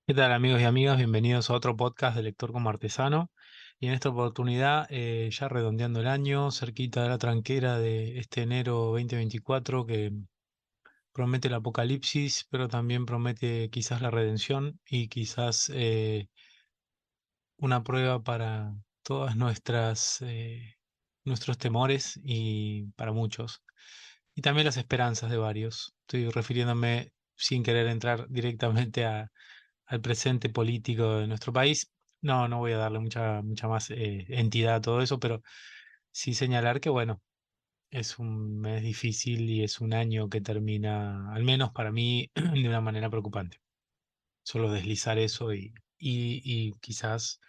¿Qué tal amigos y amigas? Bienvenidos a otro podcast de Lector como Artesano. Y en esta oportunidad, ya redondeando el año, cerquita de la tranquera de este enero 2024 que promete el apocalipsis, pero también promete quizás la redención y quizás una prueba para todas nuestros temores y para muchos. Y también las esperanzas de varios. Estoy refiriéndome sin querer entrar directamente al presente político de nuestro país. No, no voy a darle mucha más entidad a todo eso, pero sí señalar que, bueno, es un mes difícil y es un año que termina, al menos para mí, de una manera preocupante. Solo deslizar eso y quizás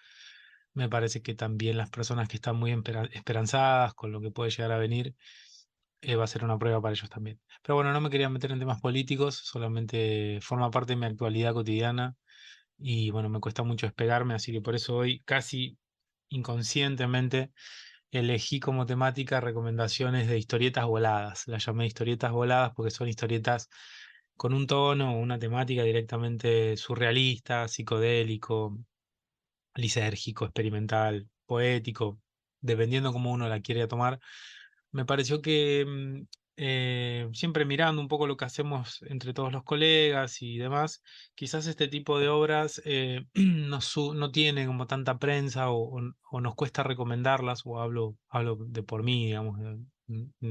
me parece que también las personas que están muy esperanzadas con lo que puede llegar a venir, va a ser una prueba para ellos también. Pero bueno, no me quería meter en temas políticos, solamente forma parte de mi actualidad cotidiana y bueno, me cuesta mucho despegarme, así que por eso hoy casi inconscientemente elegí como temática recomendaciones de historietas voladas. Las llamé historietas voladas porque son historietas con un tono, una temática directamente surrealista, psicodélico, lisérgico, experimental, poético, dependiendo cómo uno la quiere tomar. Me pareció que siempre mirando un poco lo que hacemos entre todos los colegas y demás, quizás este tipo de obras no tienen como tanta prensa o nos cuesta recomendarlas, o hablo de por mí, digamos,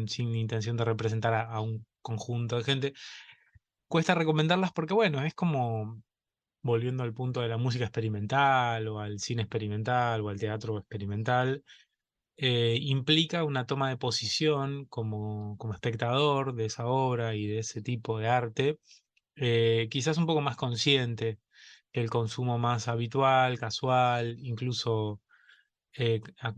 sin intención de representar a un conjunto de gente. Cuesta recomendarlas porque, bueno, es como volviendo al punto de la música experimental o al cine experimental o al teatro experimental, implica una toma de posición como espectador de esa obra y de ese tipo de arte, quizás un poco más consciente que el consumo más habitual, casual, incluso a-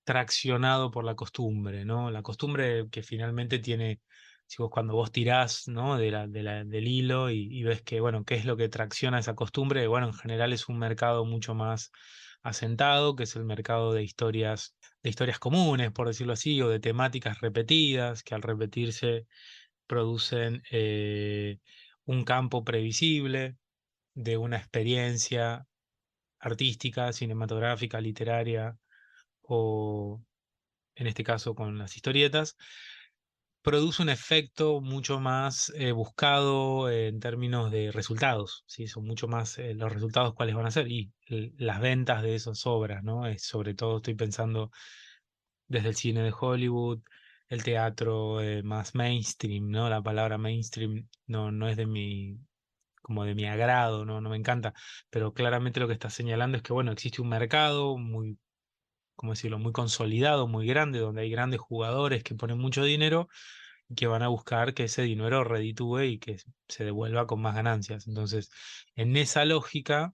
traccionado por la costumbre, ¿no? La costumbre que finalmente tiene, si vos cuando vos tirás, ¿no? Del hilo y ves que, bueno, qué es lo que tracciona esa costumbre, bueno, en general es un mercado mucho más asentado, que es el mercado de historias comunes, por decirlo así, o de temáticas repetidas, que al repetirse producen un campo previsible de una experiencia artística, cinematográfica, literaria, o en este caso con las historietas, produce un efecto mucho más buscado en términos de resultados, ¿sí? Son mucho más los resultados cuáles van a ser y las ventas de esas obras, ¿no? Sobre todo estoy pensando desde el cine de Hollywood, el teatro más mainstream, ¿no? La palabra mainstream no es como de mi agrado, ¿no? No me encanta, pero claramente lo que está señalando es que, bueno, existe un mercado muy, ¿cómo decirlo?, muy consolidado, muy grande, donde hay grandes jugadores que ponen mucho dinero y que van a buscar que ese dinero reditúe y que se devuelva con más ganancias. Entonces, en esa lógica,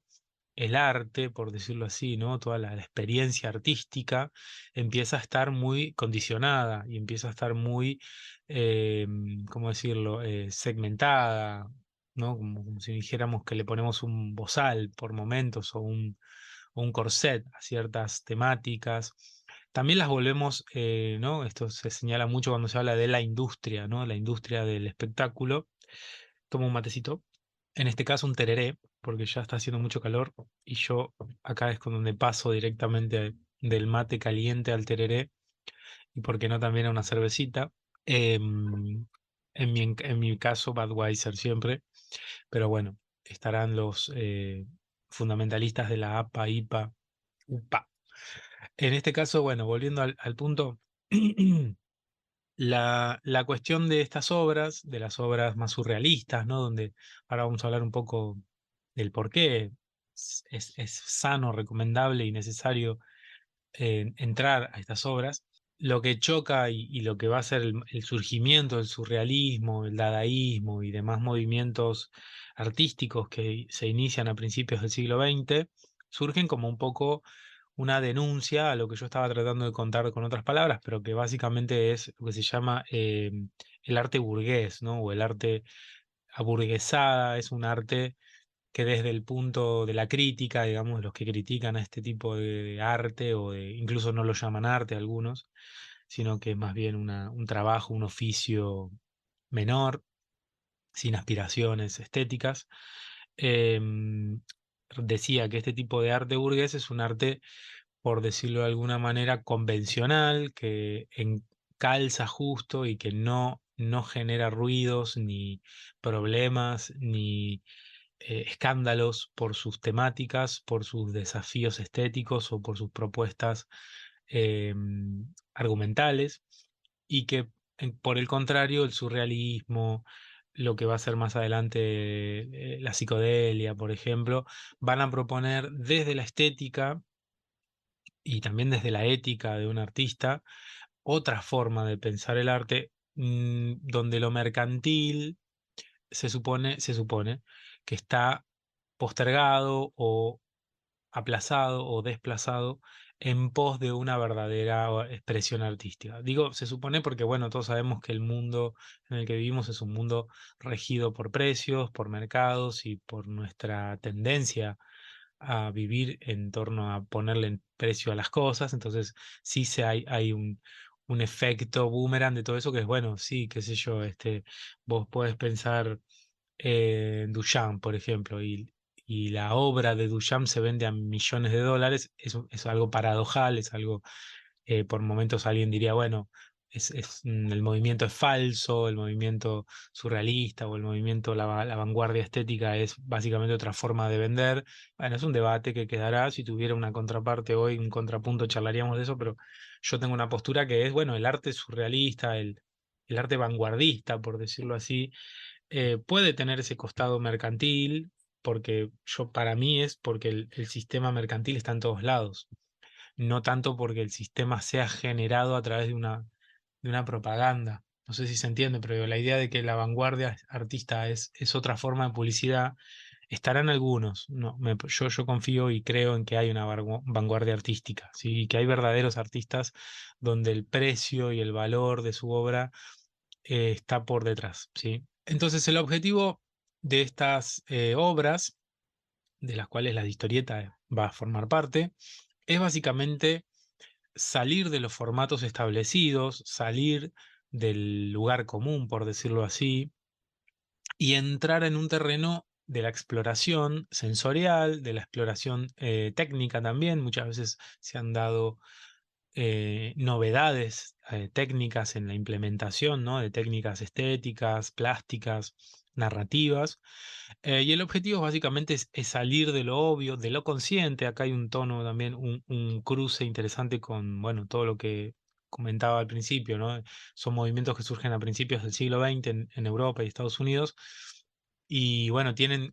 el arte, por decirlo así, ¿no? Toda la experiencia artística empieza a estar muy condicionada y empieza a estar muy, eh, ¿cómo decirlo?, segmentada, ¿no? Como si dijéramos que le ponemos un bozal por momentos o un corset a ciertas temáticas. También las volvemos, ¿no? Esto se señala mucho cuando se habla de la industria, ¿no? La industria del espectáculo. Tomo un matecito, en este caso un tereré, porque ya está haciendo mucho calor y yo acá es con donde paso directamente del mate caliente al tereré y por qué no también a una cervecita. En mi caso, Budweiser siempre, pero bueno, estarán los fundamentalistas de la APA, IPA, UPA. En este caso, bueno, volviendo al punto, la cuestión de estas obras, de las obras más surrealistas, ¿no? Donde ahora vamos a hablar un poco del por qué es sano, recomendable y necesario entrar a estas obras. Lo que choca y lo que va a ser el surgimiento del surrealismo, el dadaísmo y demás movimientos artísticos que se inician a principios del siglo XX, surgen como un poco una denuncia a lo que yo estaba tratando de contar con otras palabras, pero que básicamente es lo que se llama el arte burgués, ¿no? O el arte aburguesada, es un arte que desde el punto de la crítica, digamos, los que critican a este tipo de arte, incluso no lo llaman arte algunos, sino que es más bien un trabajo, un oficio menor, sin aspiraciones estéticas, decía que este tipo de arte burgués es un arte, por decirlo de alguna manera, convencional, que calza justo y que no genera ruidos, ni problemas, ni escándalos por sus temáticas, por sus desafíos estéticos o por sus propuestas eh, argumentales, y que por el contrario el surrealismo, lo que va a ser más adelante la psicodelia, por ejemplo, van a proponer desde la estética y también desde la ética de un artista otra forma de pensar el arte, donde lo mercantil se supone que está postergado o aplazado o desplazado en pos de una verdadera expresión artística. Digo, se supone porque, bueno, todos sabemos que el mundo en el que vivimos es un mundo regido por precios, por mercados y por nuestra tendencia a vivir en torno a ponerle en precio a las cosas. Entonces, sí hay un efecto boomerang de todo eso que es, bueno, sí, qué sé yo, vos podés pensar Duchamp, por ejemplo, y la obra de Duchamp se vende a millones de dólares, es algo paradojal, es algo, por momentos alguien diría, bueno, el movimiento es falso, el movimiento surrealista o el movimiento, la vanguardia estética es básicamente otra forma de vender. Bueno, es un debate que quedará, si tuviera una contraparte hoy, un contrapunto, charlaríamos de eso, pero yo tengo una postura que es, bueno, el arte surrealista, el arte vanguardista, por decirlo así, puede tener ese costado mercantil, porque para mí es porque el sistema mercantil está en todos lados, no tanto porque el sistema sea generado a través de una propaganda. No sé si se entiende, pero digo, la idea de que la vanguardia artista es otra forma de publicidad, estarán algunos. No, yo confío y creo en que hay una vanguardia artística, ¿sí? Y que hay verdaderos artistas donde el precio y el valor de su obra está por detrás, ¿sí? Entonces el objetivo de estas obras, de las cuales la historieta va a formar parte, es básicamente salir de los formatos establecidos, salir del lugar común, por decirlo así, y entrar en un terreno de la exploración sensorial, de la exploración técnica también. Muchas veces se han dado novedades técnicas en la implementación, ¿no? De técnicas estéticas, plásticas, narrativas. Y el objetivo básicamente es salir de lo obvio, de lo consciente. Acá hay un tono también, un cruce interesante con, bueno, todo lo que comentaba al principio, ¿no? Son movimientos que surgen a principios del siglo XX en Europa y Estados Unidos. Y bueno, tienen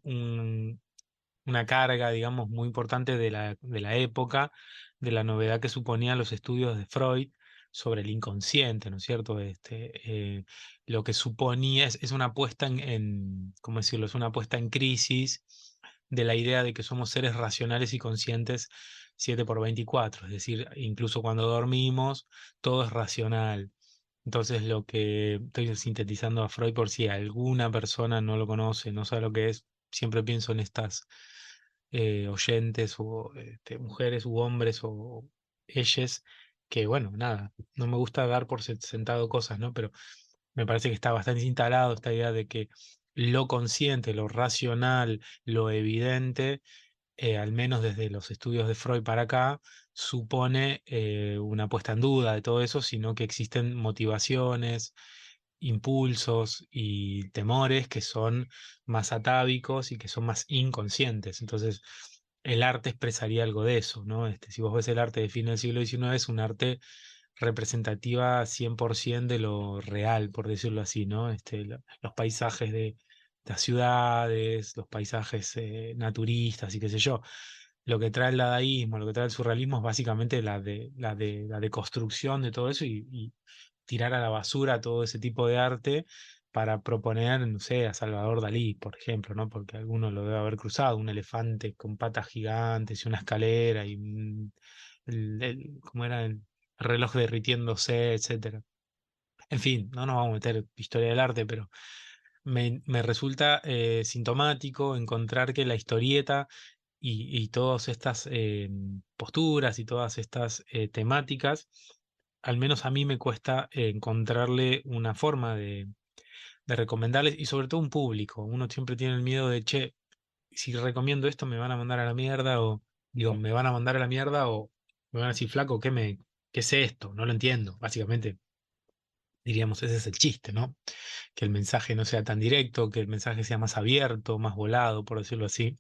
una carga, digamos, muy importante de la época, de la novedad que suponían los estudios de Freud sobre el inconsciente, ¿no es cierto? Lo que suponía es una puesta ¿cómo decirlo? Es una puesta en crisis de la idea de que somos seres racionales y conscientes 7 por 24, es decir, incluso cuando dormimos, todo es racional. Entonces, lo que estoy sintetizando a Freud, por si alguna persona no lo conoce, no sabe lo que es, siempre pienso en estas oyentes o mujeres u hombres o ellas que, bueno, nada, no me gusta dar por sentado cosas, ¿no? Pero me parece que está bastante instalado esta idea de que lo consciente, lo racional, lo evidente, al menos desde los estudios de Freud para acá, supone una puesta en duda de todo eso, sino que existen motivaciones, impulsos y temores que son más atávicos y que son más inconscientes. Entonces, el arte expresaría algo de eso, ¿no? Si vos ves el arte de fin del siglo XIX, es un arte representativa 100% de lo real, por decirlo así, ¿no? Los paisajes de las ciudades, los paisajes naturistas y qué sé yo. Lo que trae el dadaísmo, lo que trae el surrealismo es básicamente la deconstrucción de todo eso y tirar a la basura todo ese tipo de arte para proponer, no sé, a Salvador Dalí, por ejemplo, ¿no? Porque alguno lo debe haber cruzado, un elefante con patas gigantes y una escalera y ¿cómo era? El reloj derritiéndose, etcétera. En fin, no nos vamos a meter en historia del arte, pero me resulta sintomático encontrar que la historieta y todas estas posturas y todas estas temáticas, al menos a mí me cuesta encontrarle una forma de recomendarles y sobre todo un público. Uno siempre tiene el miedo de, che, si recomiendo esto me van a mandar a la mierda, o digo, me van a mandar a la mierda, o me van a decir, flaco, ¿qué es esto? No lo entiendo. Básicamente, diríamos, ese es el chiste, ¿no? Que el mensaje no sea tan directo, que el mensaje sea más abierto, más volado, por decirlo así.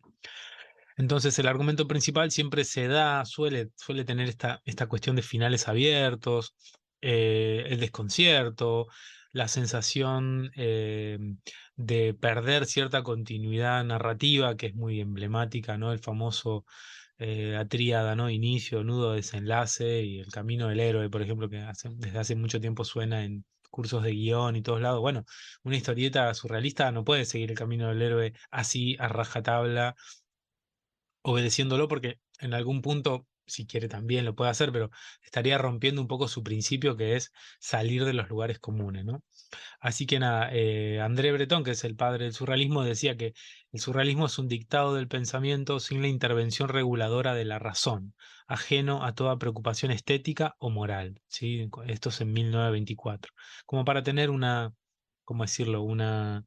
Entonces el argumento principal siempre suele tener esta cuestión de finales abiertos, el desconcierto, la sensación de perder cierta continuidad narrativa que es muy emblemática, ¿no? El famoso la tríada, ¿no? Inicio, nudo, desenlace y el camino del héroe, por ejemplo, que desde hace mucho tiempo suena en cursos de guión y todos lados. Bueno, una historieta surrealista no puede seguir el camino del héroe así a rajatabla obedeciéndolo, porque en algún punto, si quiere también lo puede hacer, pero estaría rompiendo un poco su principio, que es salir de los lugares comunes, ¿no? Así que nada, André Breton, que es el padre del surrealismo, decía que el surrealismo es un dictado del pensamiento sin la intervención reguladora de la razón, ajeno a toda preocupación estética o moral, ¿sí? Esto es en 1924, como para tener una, ¿cómo decirlo? Nada,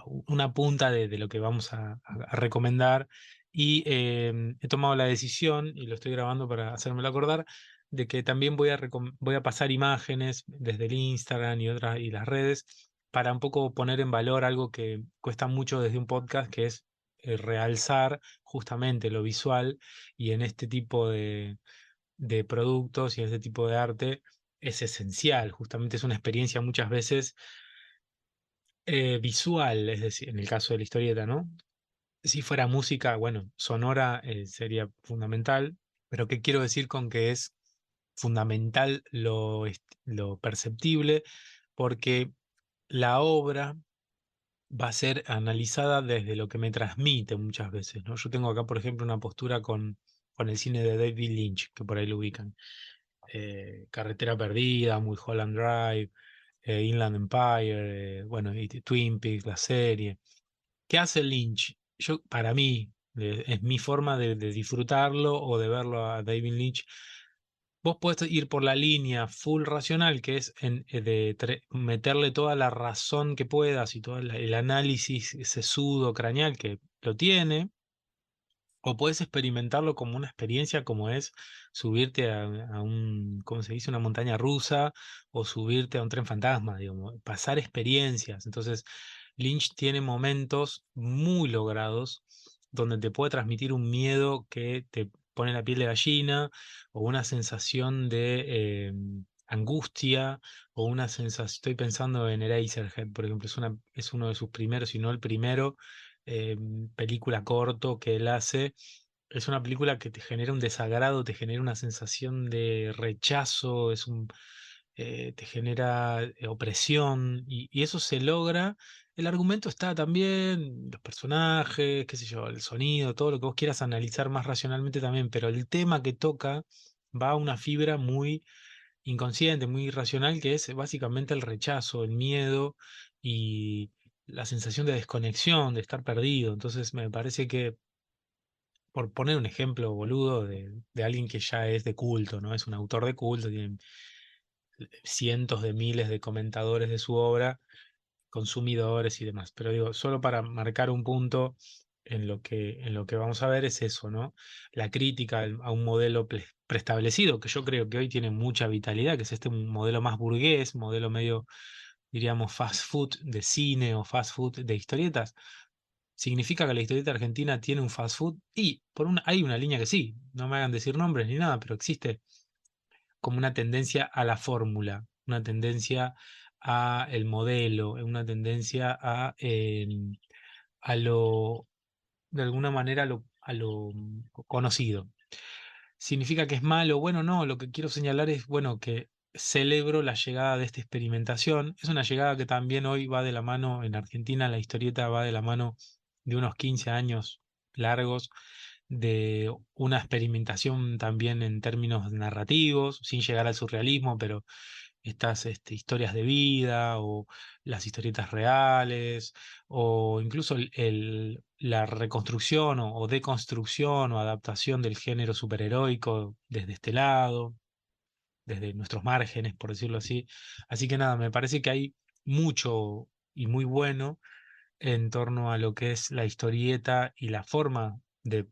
una punta de lo que vamos a recomendar. Y he tomado la decisión, y lo estoy grabando para hacérmelo acordar, de que también voy a pasar imágenes desde el Instagram y las redes para un poco poner en valor algo que cuesta mucho desde un podcast, que es realzar justamente lo visual, y en este tipo de productos y en este tipo de arte es esencial, justamente es una experiencia muchas veces visual, es decir, en el caso de la historieta, ¿no? Si fuera música, bueno, sonora sería fundamental, pero ¿qué quiero decir con que es fundamental lo perceptible? Porque la obra va a ser analizada desde lo que me transmite muchas veces, ¿no? Yo tengo acá, por ejemplo, una postura con el cine de David Lynch, que por ahí lo ubican. Carretera Perdida, Mulholland Drive, Inland Empire, bueno, y Twin Peaks, la serie. ¿Qué hace Lynch? Para mí, es mi forma de disfrutarlo o de verlo a David Lynch. Vos podés ir por la línea full racional, que es meterle toda la razón que puedas y todo el análisis sesudo, craneal, que lo tiene, o puedes experimentarlo como una experiencia, como es subirte a un, ¿cómo se dice? Una montaña rusa, o subirte a un tren fantasma, digamos, pasar experiencias. Entonces, Lynch tiene momentos muy logrados donde te puede transmitir un miedo que te pone la piel de gallina, o una sensación de angustia, o una sensación, estoy pensando en Eraserhead, por ejemplo, es uno de sus primeros, si no el primero, eh, película corto que él hace. Es una película que te genera un desagrado, te genera una sensación de rechazo, te genera opresión, y eso se logra. El argumento está también, los personajes, qué sé yo, el sonido, todo lo que vos quieras analizar más racionalmente también, pero el tema que toca va a una fibra muy inconsciente, muy irracional, que es básicamente el rechazo, el miedo y la sensación de desconexión, de estar perdido. Entonces me parece que, por poner un ejemplo boludo de alguien que ya es de culto, ¿no? Es un autor de culto, tiene cientos de miles de comentadores de su obra, consumidores y demás. Pero digo, solo para marcar un punto en lo que vamos a ver es eso, ¿no? La crítica a un modelo preestablecido, que yo creo que hoy tiene mucha vitalidad, que es este modelo más burgués, modelo medio, diríamos, fast food de cine o fast food de historietas. ¿Significa que la historieta argentina tiene un fast food? Y hay una línea que sí, no me hagan decir nombres ni nada, pero existe como una tendencia a la fórmula, una tendencia a el modelo, una tendencia a lo, de alguna manera, a lo conocido. ¿Significa que es malo? Bueno, no, lo que quiero señalar es, bueno, que celebro la llegada de esta experimentación. Es una llegada que también hoy va de la mano, en Argentina la historieta va de la mano de unos 15 años largos de una experimentación también en términos narrativos, sin llegar al surrealismo, pero estas historias de vida, o las historietas reales, o incluso la reconstrucción o deconstrucción o adaptación del género superheroico desde este lado, desde nuestros márgenes, por decirlo así. Así que nada, me parece que hay mucho y muy bueno en torno a lo que es la historieta y la forma de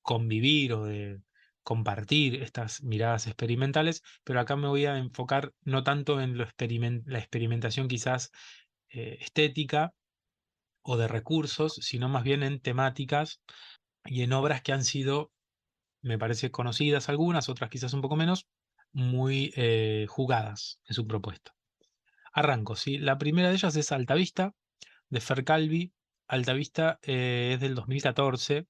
convivir o de compartir estas miradas experimentales, pero acá me voy a enfocar no tanto en la experimentación quizás estética o de recursos, sino más bien en temáticas y en obras que han sido, me parece, conocidas algunas, otras quizás un poco menos, muy jugadas en su propuesta. Arranco, ¿sí? La primera de ellas es Altavista, de Fer Calvi. Altavista es del 2014.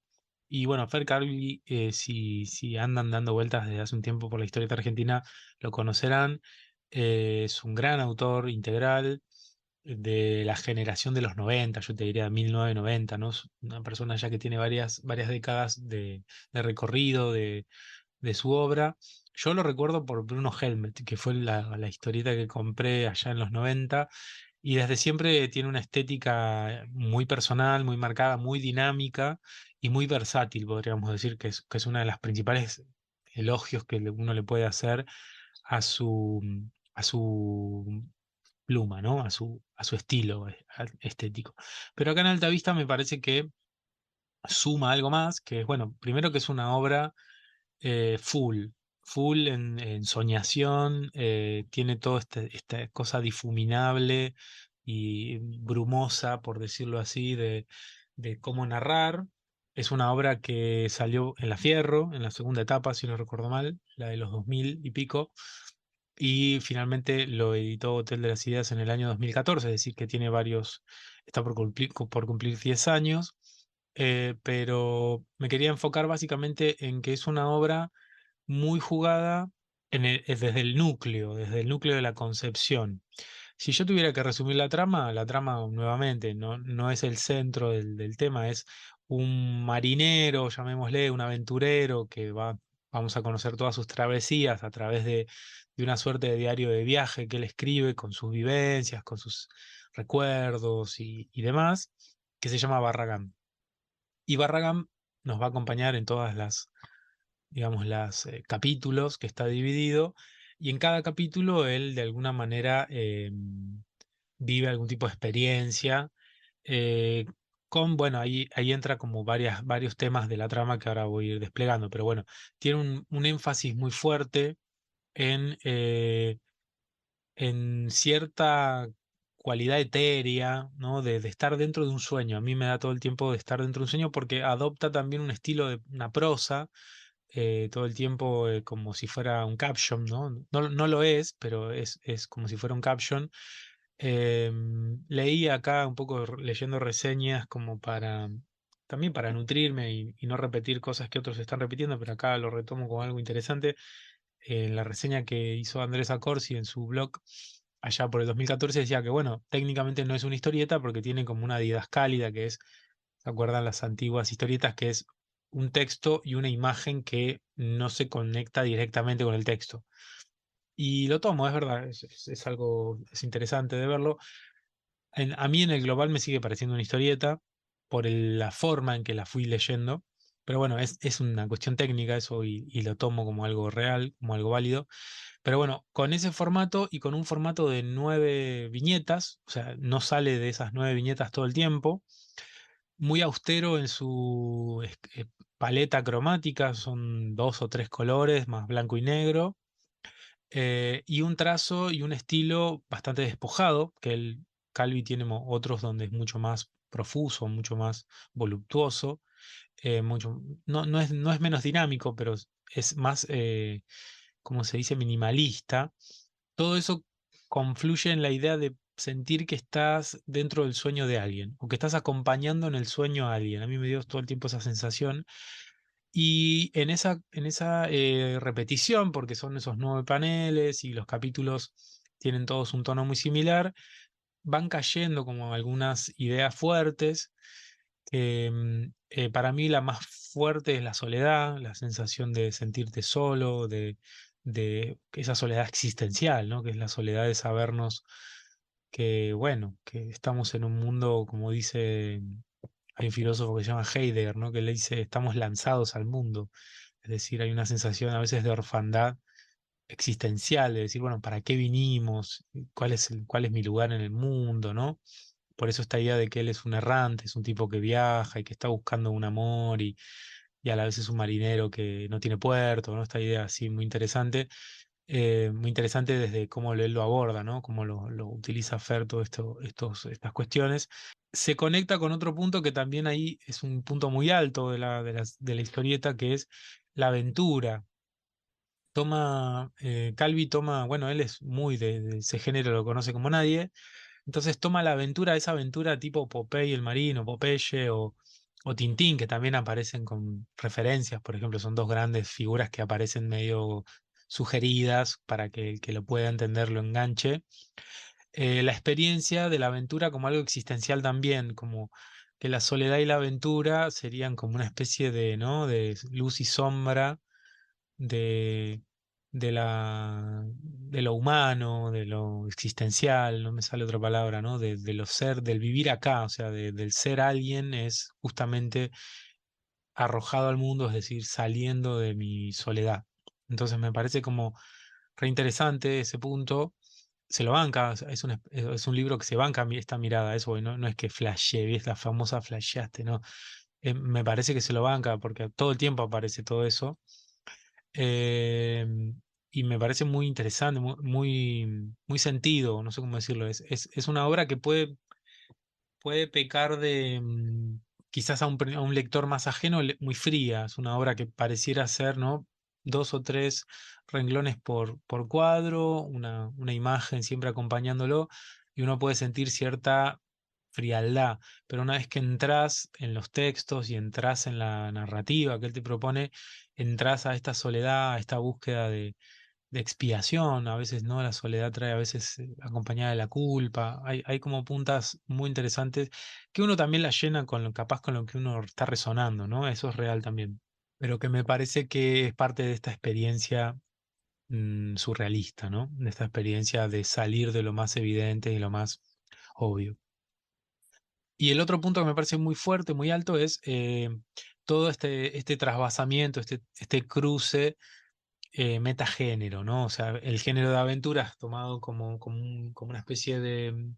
Y bueno, Fer Calvi, si andan dando vueltas desde hace un tiempo por la historieta argentina, lo conocerán. Es un gran autor integral de la generación de los 90, yo te diría 1990, ¿no? Es una persona ya que tiene varias décadas de recorrido de su obra. Yo lo recuerdo por Bruno Helmet, que fue la historieta que compré allá en los 90, y desde siempre tiene una estética muy personal, muy marcada, muy dinámica y muy versátil, podríamos decir, que es una de las principales elogios que uno le puede hacer a su pluma, ¿no? A su estilo estético. Pero acá en Altavista me parece que suma algo más, que es, bueno, primero que es una obra full, full en soñación, tiene toda esta cosa difuminable y brumosa, por decirlo así, de cómo narrar. Es una obra que salió en La Fierro, en la segunda etapa, si no recuerdo mal, la de los 2000 y pico, y finalmente lo editó Hotel de las Ideas en el año 2014, es decir, que tiene está por cumplir 10 años, pero me quería enfocar básicamente en que es una obra muy jugada desde el núcleo de la concepción. Si yo tuviera que resumir la trama nuevamente no es el centro del tema, es un marinero, llamémosle, un aventurero vamos a conocer todas sus travesías a través de una suerte de diario de viaje que él escribe con sus vivencias, con sus recuerdos y demás, que se llama Barragán. Y Barragán nos va a acompañar en todas digamos, las capítulos que está dividido, y en cada capítulo él de alguna manera vive algún tipo de experiencia, eh, bueno, ahí entra como varios temas de la trama que ahora voy a ir desplegando, pero bueno, tiene un énfasis muy fuerte en cierta cualidad etérea, ¿no? De estar dentro de un sueño. A mí me da todo el tiempo de estar dentro de un sueño porque adopta también un estilo de una prosa todo el tiempo como si fuera un caption, ¿no? No lo es, pero es como si fuera un caption. Leí acá un poco leyendo reseñas como también para nutrirme y no repetir cosas que otros están repitiendo, pero acá lo retomo como algo interesante. En la reseña que hizo Andrés Acorsi en su blog allá por el 2014 decía que, bueno, técnicamente no es una historieta porque tiene como una didascálida que es, ¿se acuerdan las antiguas historietas? Que es un texto y una imagen que no se conecta directamente con el texto. Y lo tomo, es verdad, es algo, es interesante de verlo. A mí en el global me sigue pareciendo una historieta por la forma en que la fui leyendo, pero bueno, es una cuestión técnica eso y lo tomo como algo real, como algo válido. Pero bueno, con ese formato y con un formato de 9 viñetas, o sea, no sale de esas 9 viñetas todo el tiempo, muy austero en su paleta cromática, son 2 o 3 colores, más blanco y negro, y un trazo y un estilo bastante despojado, que el Calvi tiene otros donde es mucho más profuso, mucho más voluptuoso, no es menos dinámico, pero es más, como se dice, minimalista. Todo eso confluye en la idea de sentir que estás dentro del sueño de alguien o que estás acompañando en el sueño a alguien. A mí me dio todo el tiempo esa sensación. Y en esa repetición, porque son esos 9 paneles y los capítulos tienen todos un tono muy similar, van cayendo como algunas ideas fuertes. Para mí la más fuerte es la soledad, la sensación de sentirte solo, de esa soledad existencial, ¿no? Que es la soledad de sabernos que, bueno, que estamos en un mundo, como dice, hay un filósofo que se llama Heidegger, ¿no? Que le dice, estamos lanzados al mundo. Es decir, hay una sensación a veces de orfandad existencial, de decir, bueno, ¿para qué vinimos? ¿Cuál es mi lugar en el mundo, ¿no? por eso esta idea de que él es un errante, es un tipo que viaja y que está buscando un amor y a la vez es un marinero que no tiene puerto, ¿no? Esta idea así muy interesante desde cómo él lo aborda, ¿no? Cómo lo utiliza Fer, todo estas cuestiones. Se conecta con otro punto que también ahí es un punto muy alto de la historieta, que es la aventura. Calvi toma, bueno, él es muy de ese género, lo conoce como nadie, entonces toma la aventura, esa aventura tipo Popeye el Marino, Popeye o Tintín, que también aparecen con referencias, por ejemplo, son dos grandes figuras que aparecen medio sugeridas para que el que lo pueda entender lo enganche. La experiencia de la aventura como algo existencial también, como que la soledad y la aventura serían como una especie de, ¿no? De luz y sombra de, de lo humano, de lo existencial, no me sale otra palabra, ¿no? De lo ser, del vivir acá, o sea, del ser alguien es justamente arrojado al mundo, es decir, saliendo de mi soledad. Entonces me parece como reinteresante ese punto. Se lo banca, es un libro que se banca esta mirada, eso, y no es que flashee, es la famosa flasheaste, ¿no? Me parece que se lo banca porque todo el tiempo aparece todo eso. Eh, y me parece muy interesante, muy sentido, no sé cómo decirlo. Es una obra que puede pecar de quizás a un lector más ajeno, muy fría. Es una obra que pareciera ser, ¿no? Dos o tres renglones por cuadro, una imagen siempre acompañándolo, y uno puede sentir cierta frialdad, pero una vez que entras en los textos y entras en la narrativa que él te propone, entras a esta soledad, a esta búsqueda de expiación, a veces no, la soledad trae a veces acompañada de la culpa, hay como puntas muy interesantes que uno también las llena con capaz con lo que uno está resonando, ¿no? Eso es real también, pero que me parece que es parte de esta experiencia surrealista, ¿no? De esta experiencia de salir de lo más evidente y lo más obvio. Y el otro punto que me parece muy fuerte, muy alto, es todo este trasvasamiento, este cruce metagénero, ¿no? O sea, el género de aventuras tomado como una especie de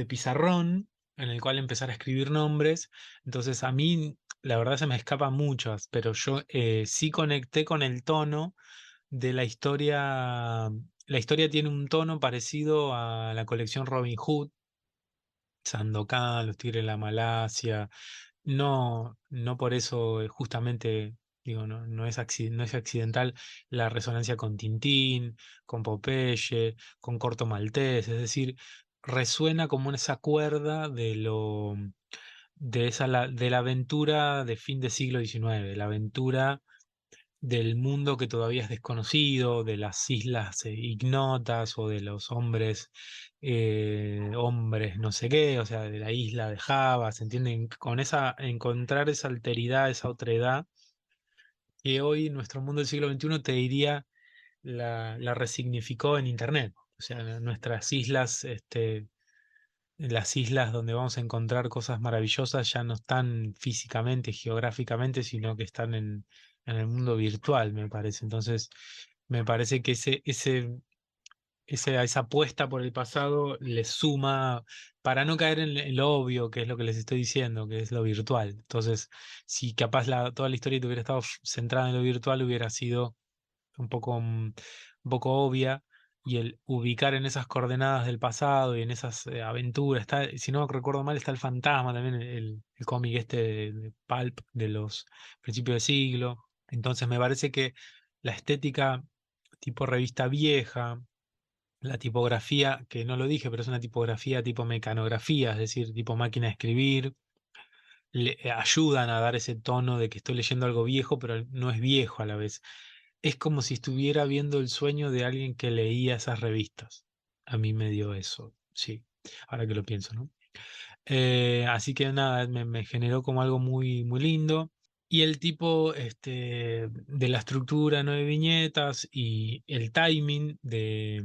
pizarrón en el cual empezar a escribir nombres. Entonces, a mí, la verdad, se me escapan muchas, pero yo sí conecté con el tono de la historia. La historia tiene un tono parecido a la colección Robin Hood, Sandokan, Los Tigres de la Malasia. No por eso justamente, digo, no es accidental la resonancia con Tintín, con Popeye, con Corto Maltés, es decir, resuena como en esa cuerda de la aventura de fin de siglo XIX, la aventura del mundo que todavía es desconocido, de las islas ignotas o de los hombres no sé qué, o sea, de la isla de Java, ¿se entienden? Con encontrar esa alteridad, esa otredad, que hoy nuestro mundo del siglo XXI te diría la resignificó en Internet. O sea, nuestras islas, las islas donde vamos a encontrar cosas maravillosas ya no están físicamente, geográficamente, sino que están en el mundo virtual, me parece. Entonces, me parece que esa apuesta por el pasado le suma para no caer en lo obvio, que es lo que les estoy diciendo, que es lo virtual. Entonces, si capaz toda la historia hubiera estado centrada en lo virtual, hubiera sido un poco obvia, y el ubicar en esas coordenadas del pasado y en esas aventuras, si no recuerdo mal, está el fantasma también, el cómic este de Pulp de los principios de siglo. Entonces me parece que la estética tipo revista vieja, la tipografía, que no lo dije, pero es una tipografía tipo mecanografía, es decir, tipo máquina de escribir, ayudan a dar ese tono de que estoy leyendo algo viejo, pero no es viejo a la vez. Es como si estuviera viendo el sueño de alguien que leía esas revistas. A mí me dio eso, sí, ahora que lo pienso, ¿no? Así que nada, me generó como algo muy lindo. Y el tipo de la estructura, ¿no? De viñetas y el timing de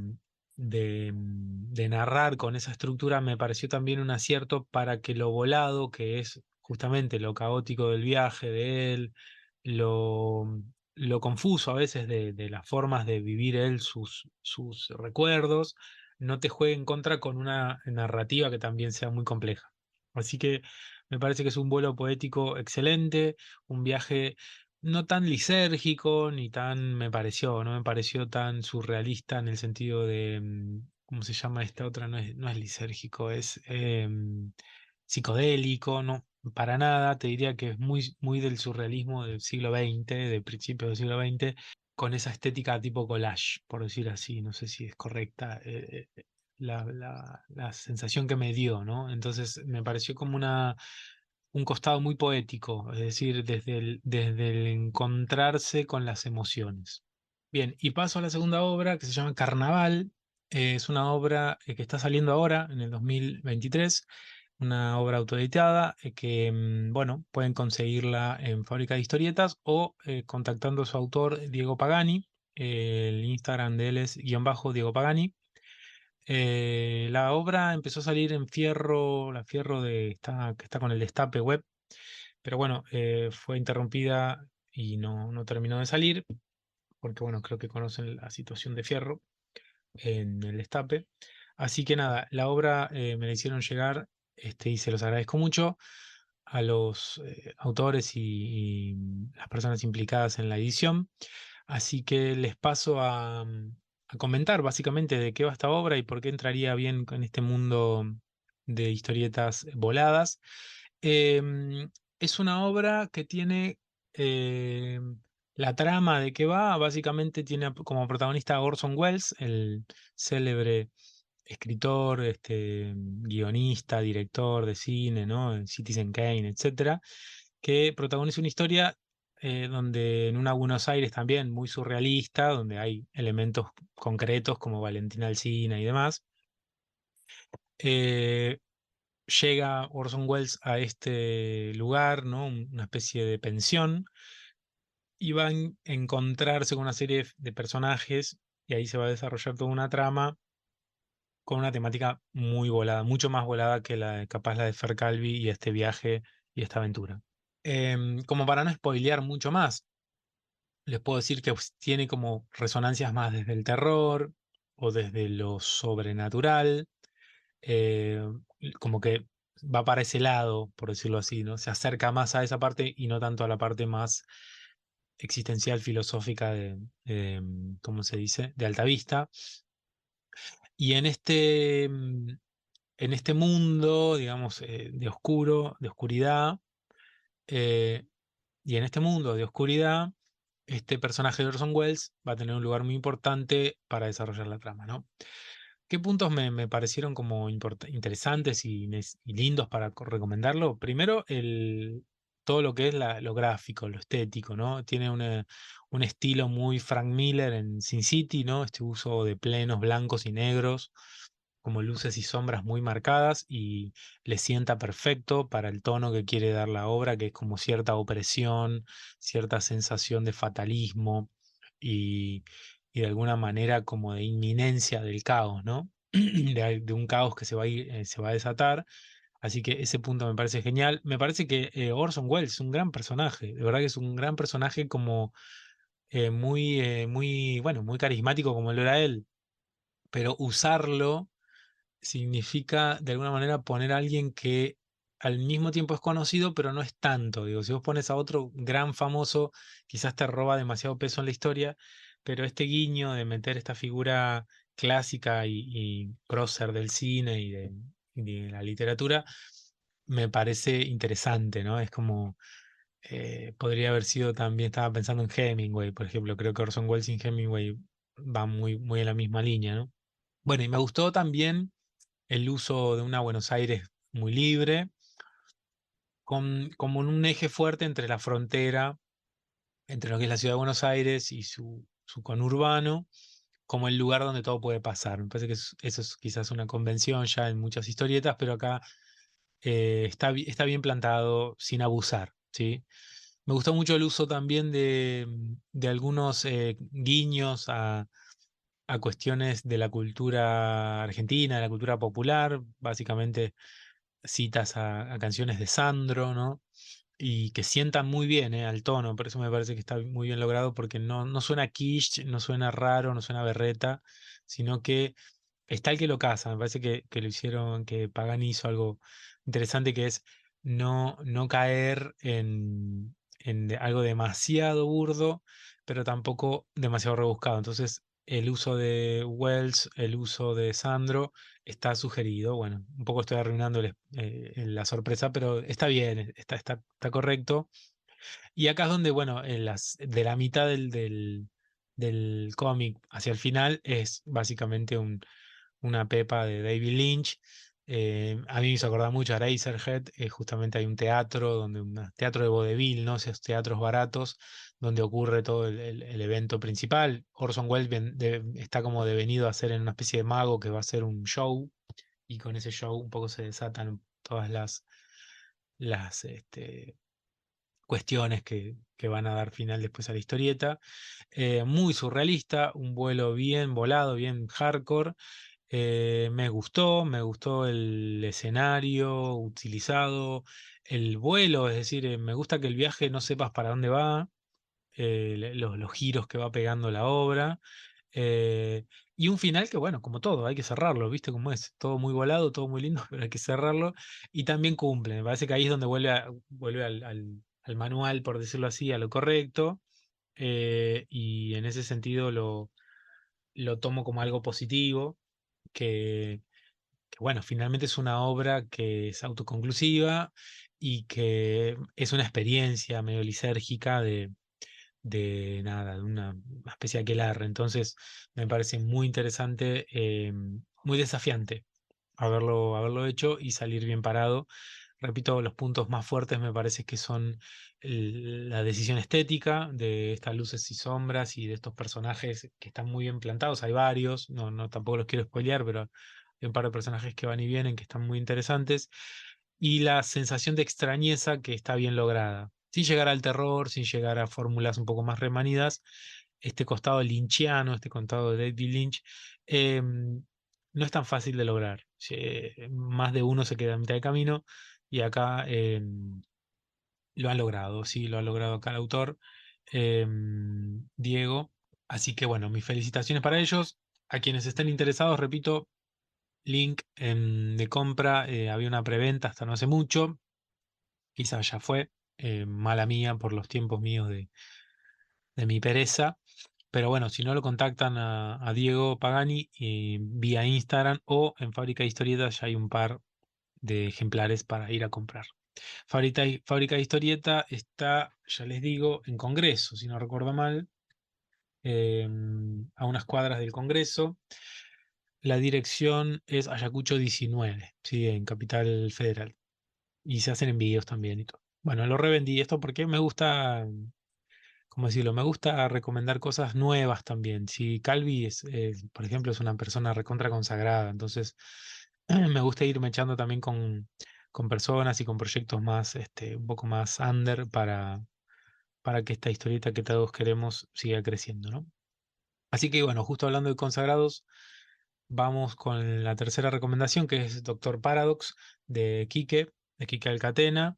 narrar con esa estructura me pareció también un acierto para que lo volado, que es justamente lo caótico del viaje de él, lo, lo confuso a veces de las formas de vivir él sus recuerdos, no te juegue en contra con una narrativa que también sea muy compleja. Así que me parece que es un vuelo poético excelente, un viaje no tan lisérgico, ni tan, no me pareció tan surrealista en el sentido de, ¿cómo se llama esta otra? No es lisérgico, es psicodélico, no, para nada, te diría que es muy, muy del surrealismo del siglo XX, de principios del siglo XX, con esa estética tipo collage, por decir así, no sé si es correcta la sensación que me dio, ¿no? Entonces me pareció como un costado muy poético, es decir, desde el encontrarse con las emociones. Bien, y paso a la segunda obra que se llama Carnaval. Es una obra que está saliendo ahora, en el 2023, una obra autoeditada que, bueno, pueden conseguirla en Fábrica de Historietas o contactando a su autor, Diego Pagani. El Instagram de él es guión bajo Diego Pagani. La obra empezó a salir en Fierro, la Fierro que está con el Destape Web, pero bueno, fue interrumpida y no terminó de salir, porque bueno, creo que conocen la situación de Fierro en el Destape. Así que nada, la obra me la hicieron llegar y se los agradezco mucho a los autores y las personas implicadas en la edición. Así que les paso a comentar básicamente de qué va esta obra y por qué entraría bien en este mundo de historietas voladas. Es una obra que tiene la trama de qué va, básicamente tiene como protagonista a Orson Welles, el célebre escritor, guionista, director de cine, ¿no? En Citizen Kane, etcétera, que protagoniza una historia donde en una Buenos Aires también muy surrealista, donde hay elementos concretos como Valentina Alsina y demás. eh, Llega Orson Welles a este lugar, ¿no? Una especie de pensión, y va a encontrarse con una serie de personajes, y ahí se va a desarrollar toda una trama con una temática muy volada, mucho más volada que capaz la de Fer Calvi y este viaje y esta aventura. Como para no spoilear mucho más, les puedo decir que tiene como resonancias más desde el terror o desde lo sobrenatural, eh, como que va para ese lado, por decirlo así, ¿no? Se acerca más a esa parte y no tanto a la parte más existencial, filosófica ¿cómo se dice?, de Altavista. Y en este mundo, digamos, de oscuridad, eh, y en este mundo de oscuridad, este personaje de Orson Welles va a tener un lugar muy importante para desarrollar la trama, ¿no? ¿Qué puntos me parecieron como interesantes y lindos para recomendarlo? Primero, todo lo que es lo gráfico, lo estético, ¿no? Tiene un estilo muy Frank Miller en Sin City, ¿no? Este uso de plenos blancos y negros, como luces y sombras muy marcadas, y le sienta perfecto para el tono que quiere dar la obra, que es como cierta opresión, cierta sensación de fatalismo y, y de alguna manera como de inminencia del caos, ¿no? De un caos que se va a desatar. Así que ese punto me parece genial. Me parece que Orson Welles es un gran personaje, de verdad que es un gran personaje como muy, bueno, muy carismático como lo era él, pero usarlo significa de alguna manera poner a alguien que al mismo tiempo es conocido, pero no es tanto. Digo, si vos pones a otro gran famoso, quizás te roba demasiado peso en la historia, pero este guiño de meter esta figura clásica y prócer del cine y de la literatura, me parece interesante, ¿no? Es como, podría haber sido también, estaba pensando en Hemingway, por ejemplo, creo que Orson Welles y Hemingway van muy, muy en la misma línea, ¿no? Bueno, y me gustó también el uso de una Buenos Aires muy libre, como en un eje fuerte entre la frontera, entre lo que es la ciudad de Buenos Aires y su conurbano, como el lugar donde todo puede pasar. Me parece que eso es quizás una convención ya en muchas historietas, pero acá está bien plantado sin abusar, ¿sí? Me gustó mucho el uso también de algunos guiños a cuestiones de la cultura argentina, de la cultura popular, básicamente citas a canciones de Sandro, ¿no? Y que sientan muy bien, al tono, por eso me parece que está muy bien logrado, porque no suena kitsch, no suena raro, no suena berreta, sino que está el que lo casa. Me parece que lo hicieron, que Pagani hizo algo interesante que es no caer en algo demasiado burdo, pero tampoco demasiado rebuscado. Entonces, el uso de Wells, el uso de Sandro está sugerido. Bueno, un poco estoy arruinando la sorpresa, pero está bien, está correcto. Y acá es donde, bueno, de la mitad del cómic hacia el final es básicamente una pepa de David Lynch. A mí me hizo acordar mucho a Eraserhead. Justamente hay un teatro, un teatro de vodevil, ¿no? Esos teatros baratos, donde ocurre todo el evento principal. Orson Welles está como devenido a ser en una especie de mago que va a hacer un show, y con ese show un poco se desatan todas las cuestiones que van a dar final después a la historieta. Muy surrealista, un vuelo bien volado, bien hardcore. Me gustó el escenario utilizado, el vuelo, es decir, me gusta que el viaje no sepas para dónde va, los giros que va pegando la obra. eh, y un final que, bueno, como todo, hay que cerrarlo, ¿viste cómo es? Todo muy volado, todo muy lindo, pero hay que cerrarlo. Y también cumple. Me parece que ahí es donde vuelve al manual, por decirlo así, a lo correcto. Y en ese sentido lo tomo como algo positivo, que, que, bueno, finalmente es una obra que es autoconclusiva y que es una experiencia medio lisérgica de nada, de una especie de aquelarre. Entonces, me parece muy interesante, muy desafiante haberlo hecho y salir bien parado. Repito, los puntos más fuertes me parece que son la decisión estética de estas luces y sombras y de estos personajes que están muy bien plantados. Hay varios, no tampoco los quiero spoilear, pero hay un par de personajes que van y vienen que están muy interesantes. Y la sensación de extrañeza que está bien lograda. Sin llegar al terror, sin llegar a fórmulas un poco más remanidas, este costado lynchiano, este costado de David Lynch, no es tan fácil de lograr. Más de uno se queda a mitad de camino y acá lo ha logrado, sí, lo ha logrado acá el autor, Diego. Así que bueno, mis felicitaciones para ellos. A quienes estén interesados, repito, link de compra. Había una preventa hasta no hace mucho, quizás ya fue, mala mía por los tiempos míos de mi pereza. Pero bueno, si no lo contactan a Diego Pagani vía Instagram o en Fábrica de Historietas, ya hay un par de ejemplares para ir a comprar. Fábrica de Historieta está, ya les digo, en Congreso, si no recuerdo mal, eh, a unas cuadras del Congreso. La dirección es Ayacucho 19, sí, en Capital Federal. Y se hacen envíos también y todo. Bueno, lo revendí esto porque me gusta, ¿cómo decirlo? Me gusta recomendar cosas nuevas también. Si Calvi por ejemplo, es una persona recontra consagrada, entonces me gusta irme echando también con personas y con proyectos más, un poco más under para que esta historieta que todos queremos siga creciendo, ¿no? Así que bueno, justo hablando de consagrados, vamos con la tercera recomendación, que es Doctor Paradox de Quique Alcatena.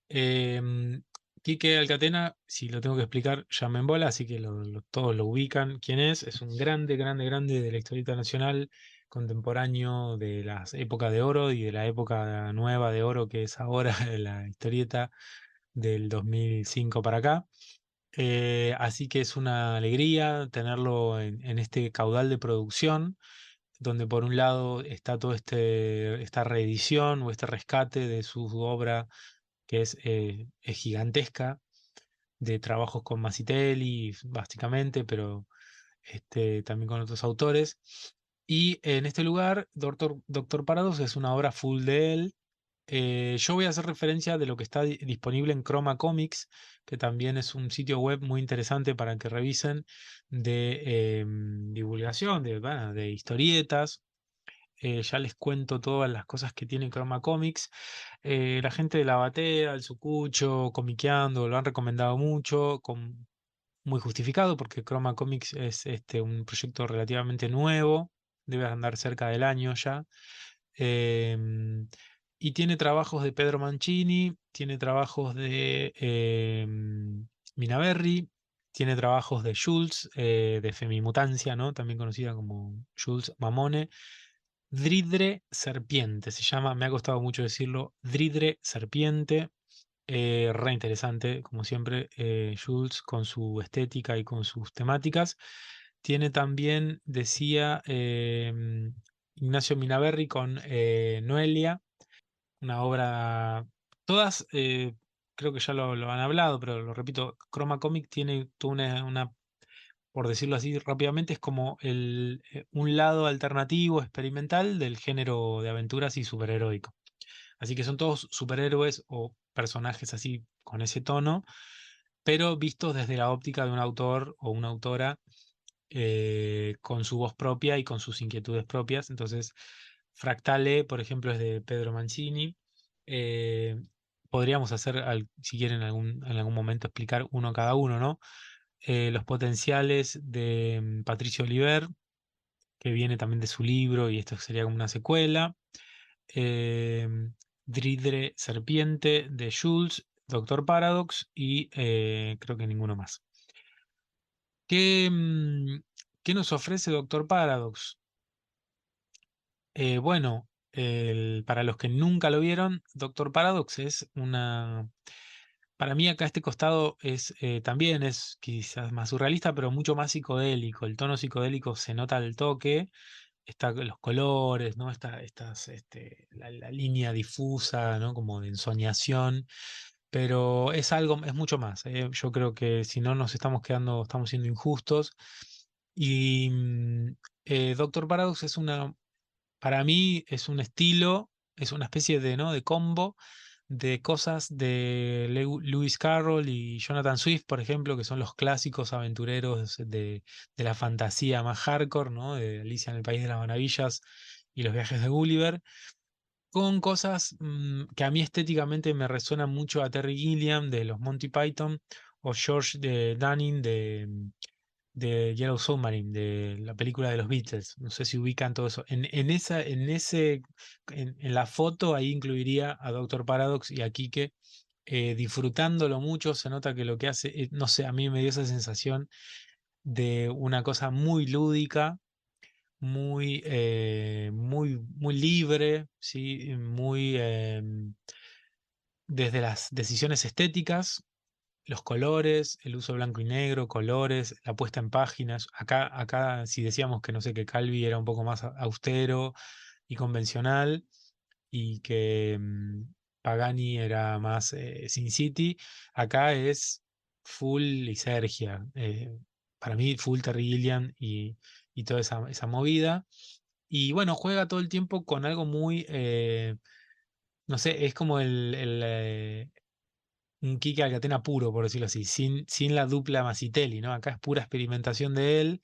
Em, Quique Alcatena, si lo tengo que explicar, ya me embola, así que todos lo ubican. ¿Quién es? Es un grande, grande, grande de la historieta nacional, contemporáneo de las épocas de oro y de la época nueva de oro que es ahora la historieta del 2005 para acá. Así que es una alegría tenerlo en este caudal de producción, donde por un lado está todo esta reedición o este rescate de su obra que es gigantesca, de trabajos con Masitelli, básicamente, pero también con otros autores. Y en este lugar, Doctor Paradox es una obra full de él. Yo voy a hacer referencia de lo que está disponible en Chroma Comics, que también es un sitio web muy interesante para que revisen de divulgación, bueno, de historietas. Ya les cuento todas las cosas que tiene Chroma Comics. La gente de La Batea, el Sucucho, Comiqueando, lo han recomendado mucho, muy justificado, porque Chroma Comics es un proyecto relativamente nuevo, debe andar cerca del año ya. Em, y tiene trabajos de Pedro Mancini, tiene trabajos de Minaberri, tiene trabajos de Jules, de Femimutancia, ¿no? También conocida como Jules Mamone. Dridre Serpiente, se llama, me ha costado mucho decirlo, Dridre Serpiente, re interesante, como siempre, Jules con su estética y con sus temáticas. Tiene también, decía Ignacio Minaberri con Noelia, una obra, todas, creo que ya lo han hablado, pero lo repito, Chroma Comic tiene toda por decirlo así rápidamente, es como un lado alternativo, experimental del género de aventuras y superheroico. Así que son todos superhéroes o personajes así con ese tono, pero vistos desde la óptica de un autor o una autora con su voz propia y con sus inquietudes propias. Entonces, Fractale, por ejemplo, es de Pedro Mancini. Eh, Podríamos hacer, si quieren, en algún momento explicar uno cada uno, ¿no? Los potenciales de Patricio Oliver, que viene también de su libro y esto sería como una secuela. eh, Dridre Serpiente de Jules, Doctor Paradox y creo que ninguno más. ¿Qué, qué nos ofrece Doctor Paradox? Bueno, para los que nunca lo vieron, Doctor Paradox es una... Para mí acá este costado es también es quizás más surrealista, pero mucho más psicodélico. El tono psicodélico se nota al toque, está los colores, ¿no? La línea difusa, ¿no? Como de ensoñación, pero es algo, es mucho más. Yo creo que si no nos estamos quedando, estamos siendo injustos. Y Doctor Paradox es para mí es un estilo, es una especie de, ¿no? de combo de cosas de Lewis Carroll y Jonathan Swift, por ejemplo, que son los clásicos aventureros de la fantasía más hardcore, ¿no? De Alicia en el País de las Maravillas y los viajes de Gulliver, con cosas que a mí estéticamente me resuenan mucho a Terry Gilliam de los Monty Python o George Dunning de Yellow Submarine, de la película de los Beatles. No sé si ubican todo eso. En la foto ahí incluiría a Doctor Paradox y a Kike, disfrutándolo mucho. Se nota que lo que hace, no sé, a mí me dio esa sensación de una cosa muy lúdica, muy libre, ¿sí? Muy desde las decisiones estéticas, los colores, el uso blanco y negro, colores, la puesta en páginas. Acá si decíamos que no sé, que Calvi era un poco más austero y convencional y que Pagani era más Sin City, acá es full Lisergia. Para mí, full Terry Gilliam y toda esa movida. Y bueno, juega todo el tiempo con algo muy, no sé, es como un Quique Alcatena puro, por decirlo así, sin la dupla Masitelli, ¿no? Acá es pura experimentación de él.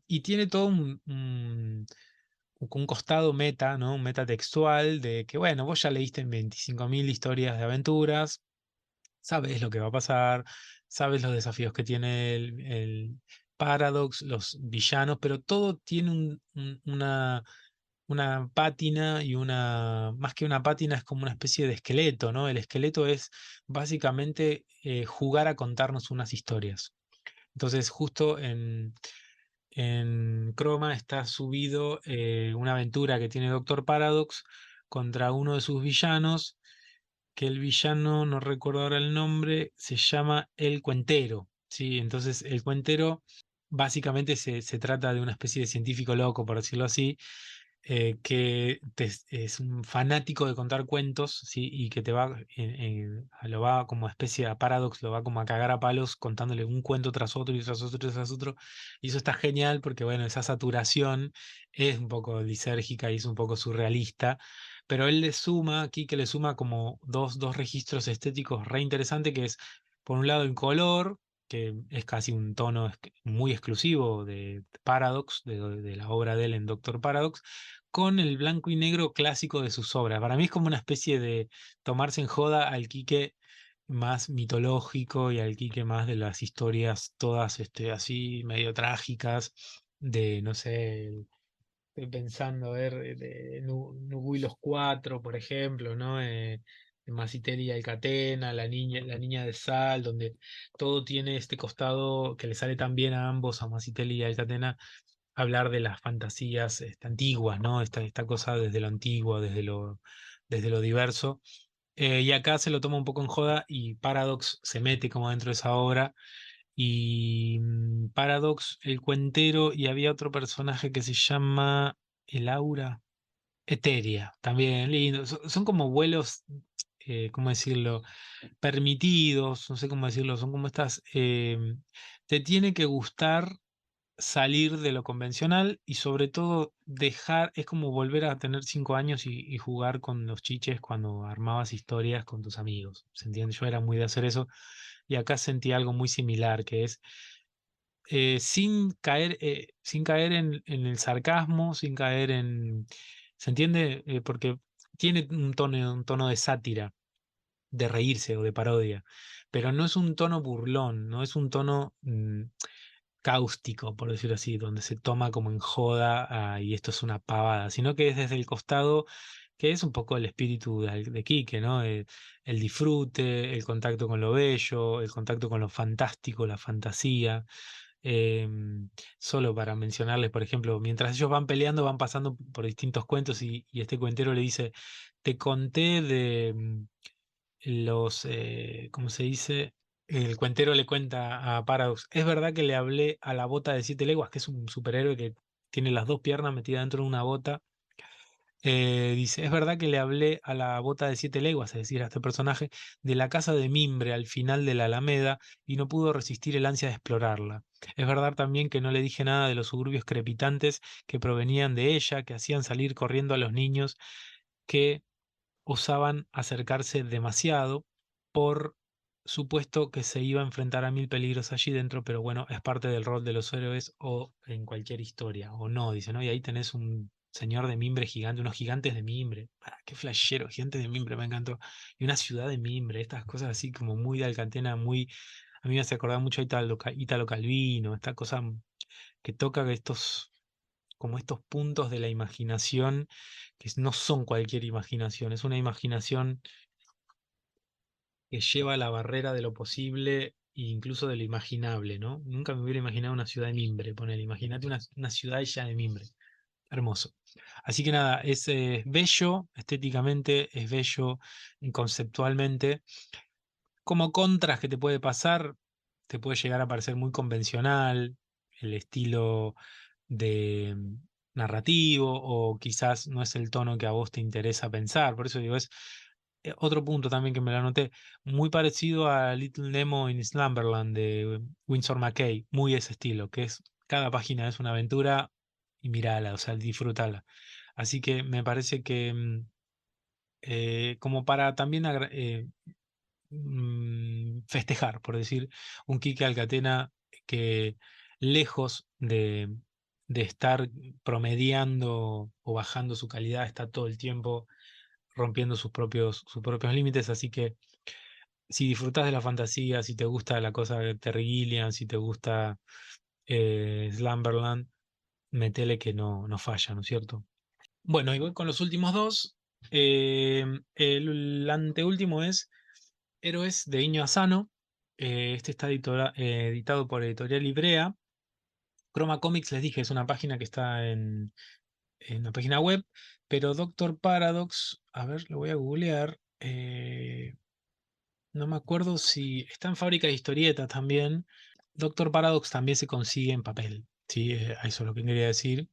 Y tiene todo un costado meta, ¿no? Un meta textual de que, bueno, vos ya leíste en 25.000 historias de aventuras, sabes lo que va a pasar, sabes los desafíos que tiene el Paradox, los villanos, pero todo tiene una pátina y más que una pátina, es como una especie de esqueleto, ¿no? El esqueleto es básicamente jugar a contarnos unas historias. Entonces, justo en Chroma está subido una aventura que tiene Doctor Paradox contra uno de sus villanos, que el villano, no recuerdo ahora el nombre, se llama El Cuentero, ¿sí? Entonces, el Cuentero básicamente se trata de una especie de científico loco, por decirlo así, es un fanático de contar cuentos, ¿sí? Y que lo va como especie de Paradox, lo va como a cagar a palos contándole un cuento tras otro y tras otro y tras otro. Y eso está genial porque, bueno, esa saturación es un poco lisérgica y es un poco surrealista. Pero él le suma, aquí que le suma como dos registros estéticos re interesantes, que es, por un lado, el color, que es casi un tono muy exclusivo de Paradox, de la obra de él en Doctor Paradox, con el blanco y negro clásico de sus obras. Para mí es como una especie de tomarse en joda al Quique más mitológico y al Quique más de las historias todas así medio trágicas de, no sé, estoy pensando, a ver, de Nugui los Cuatro, por ejemplo, ¿no? De Masiteli y Alcatena, la niña de Sal, donde todo tiene este costado que le sale tan bien a ambos, a Masiteli y a Alcatena, hablar de las fantasías antiguas, ¿no? Esta cosa desde lo antiguo, desde lo diverso. Y acá se lo toma un poco en joda y Paradox se mete como dentro de esa obra. Y Paradox, el cuentero, y había otro personaje que se llama El Aura. Eteria, también lindo. Son como vuelos, ¿cómo decirlo? Permitidos, no sé cómo decirlo, son como estas. Te tiene que gustar salir de lo convencional y sobre todo dejar, es como volver a tener 5 años y jugar con los chiches cuando armabas historias con tus amigos. ¿Se entiende? Yo era muy de hacer eso y acá sentí algo muy similar, que es sin caer en el sarcasmo, sin caer en... ¿Se entiende? Porque tiene un tono de sátira, de reírse o de parodia, pero no es un tono burlón, no es un tono cáustico, por decirlo así, donde se toma como en joda y esto es una pavada, sino que es desde el costado, que es un poco el espíritu de Quique, ¿no? El disfrute, el contacto con lo bello, el contacto con lo fantástico, la fantasía. Solo para mencionarles, por ejemplo, mientras ellos van peleando, van pasando por distintos cuentos y este cuentero le dice, te conté de ¿cómo se dice? El cuentero le cuenta a Paradox, es verdad que le hablé a la bota de 7 leguas, que es un superhéroe que tiene las dos piernas metidas dentro de una bota. Dice, es verdad que le hablé a la bota de 7 leguas, es decir, a este personaje, de la casa de Mimbre al final de la Alameda y no pudo resistir el ansia de explorarla. Es verdad también que no le dije nada de los suburbios crepitantes que provenían de ella, que hacían salir corriendo a los niños que osaban acercarse demasiado por supuesto que se iba a enfrentar a mil peligros allí dentro, pero bueno, es parte del rol de los héroes o en cualquier historia, o no, dice, ¿no? Y ahí tenés un señor de mimbre gigante, unos gigantes de mimbre. Ah, qué flashero, gigantes de mimbre, me encantó. Y una ciudad de mimbre, estas cosas así como muy de Alcantena, muy... A mí me hace acordar mucho a Italo Calvino, esta cosa que toca estos como estos puntos de la imaginación que no son cualquier imaginación, es una imaginación que lleva la barrera de lo posible e incluso de lo imaginable, ¿no? Nunca me hubiera imaginado una ciudad de mimbre, poner, imagínate una ciudad ya de mimbre, hermoso. Así que nada, es bello estéticamente, es bello conceptualmente. Como contras que te puede pasar, te puede llegar a parecer muy convencional, el estilo de narrativo o quizás no es el tono que a vos te interesa pensar. Por eso digo, es otro punto también que me lo anoté, muy parecido a Little Nemo in Slumberland de Winsor McCay, muy ese estilo, que es cada página es una aventura y mirala, o sea, disfrútala. Así que me parece que como para también festejar, por decir, un Quique Alcatena que lejos de estar promediando o bajando su calidad, está todo el tiempo rompiendo sus propios límites, así que si disfrutas de la fantasía, si te gusta la cosa de Terry Gilliam, si te gusta Slumberland, metele que no falla, ¿no es cierto? Bueno, y voy con los últimos dos. El anteúltimo es Héroes de Iño Asano. Este está editado por Editorial Ibrea. Chroma Comics, les dije, es una página que está en la página web, pero Doctor Paradox, a ver, lo voy a googlear. No me acuerdo si está en fábrica de historietas también. Doctor Paradox también se consigue en papel, ¿sí? Eso es lo que quería decir.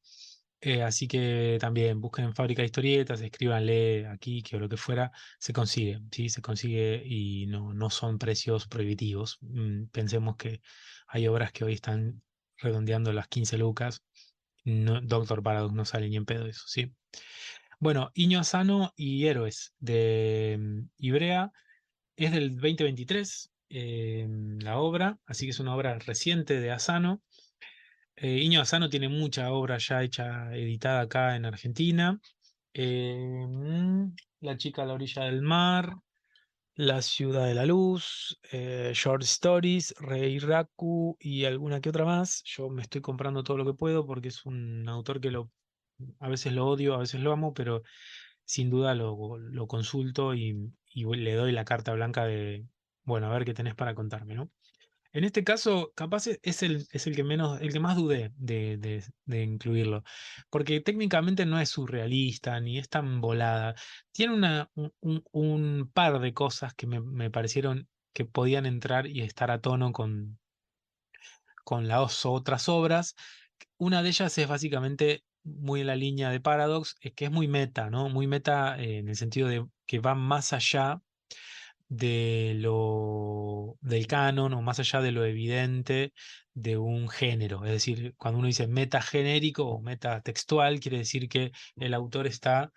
Así que también busquen en fábrica de historietas, escríbanle aquí, que o lo que fuera, se consigue, ¿sí? Se consigue y no son precios prohibitivos. Pensemos que hay obras que hoy están redondeando las 15 lucas. No, Doctor Paradox no sale ni en pedo eso, ¿sí? Bueno, Iño Asano y Héroes de Ibrea. Es del 2023 la obra, así que es una obra reciente de Asano. Iño Asano tiene mucha obra ya hecha, editada acá en Argentina. La chica a la orilla del mar, La ciudad de la luz, Short Stories, Rei Raku y alguna que otra más. Yo me estoy comprando todo lo que puedo porque es un autor que a veces lo odio, a veces lo amo, pero sin duda lo consulto y le doy la carta blanca de, bueno, a ver qué tenés para contarme, ¿no? En este caso, capaz es el que menos, el que más dudé de incluirlo, porque técnicamente no es surrealista ni es tan volada. Tiene un par de cosas que me parecieron que podían entrar y estar a tono con las otras obras. Una de ellas es básicamente muy en la línea de Paradox, es que es muy meta, ¿no? Muy meta en el sentido de que va más allá del canon o más allá de lo evidente de un género. Es decir, cuando uno dice metagenérico o metatextual, quiere decir que el autor está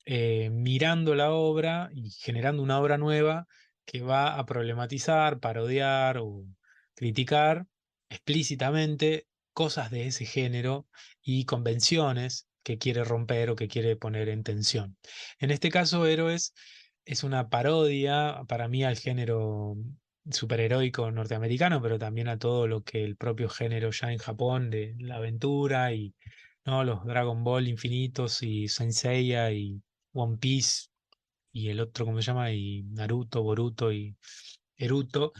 mirando la obra y generando una obra nueva que va a problematizar, parodiar o criticar explícitamente cosas de ese género y convenciones que quiere romper o que quiere poner en tensión. En este caso, Héroes es una parodia para mí al género superheroico norteamericano, pero también a todo lo que el propio género ya en Japón de la aventura y ¿no? Los Dragon Ball infinitos y Saint Seiya y One Piece y el otro, ¿cómo se llama? Y Naruto, Boruto y Eruto,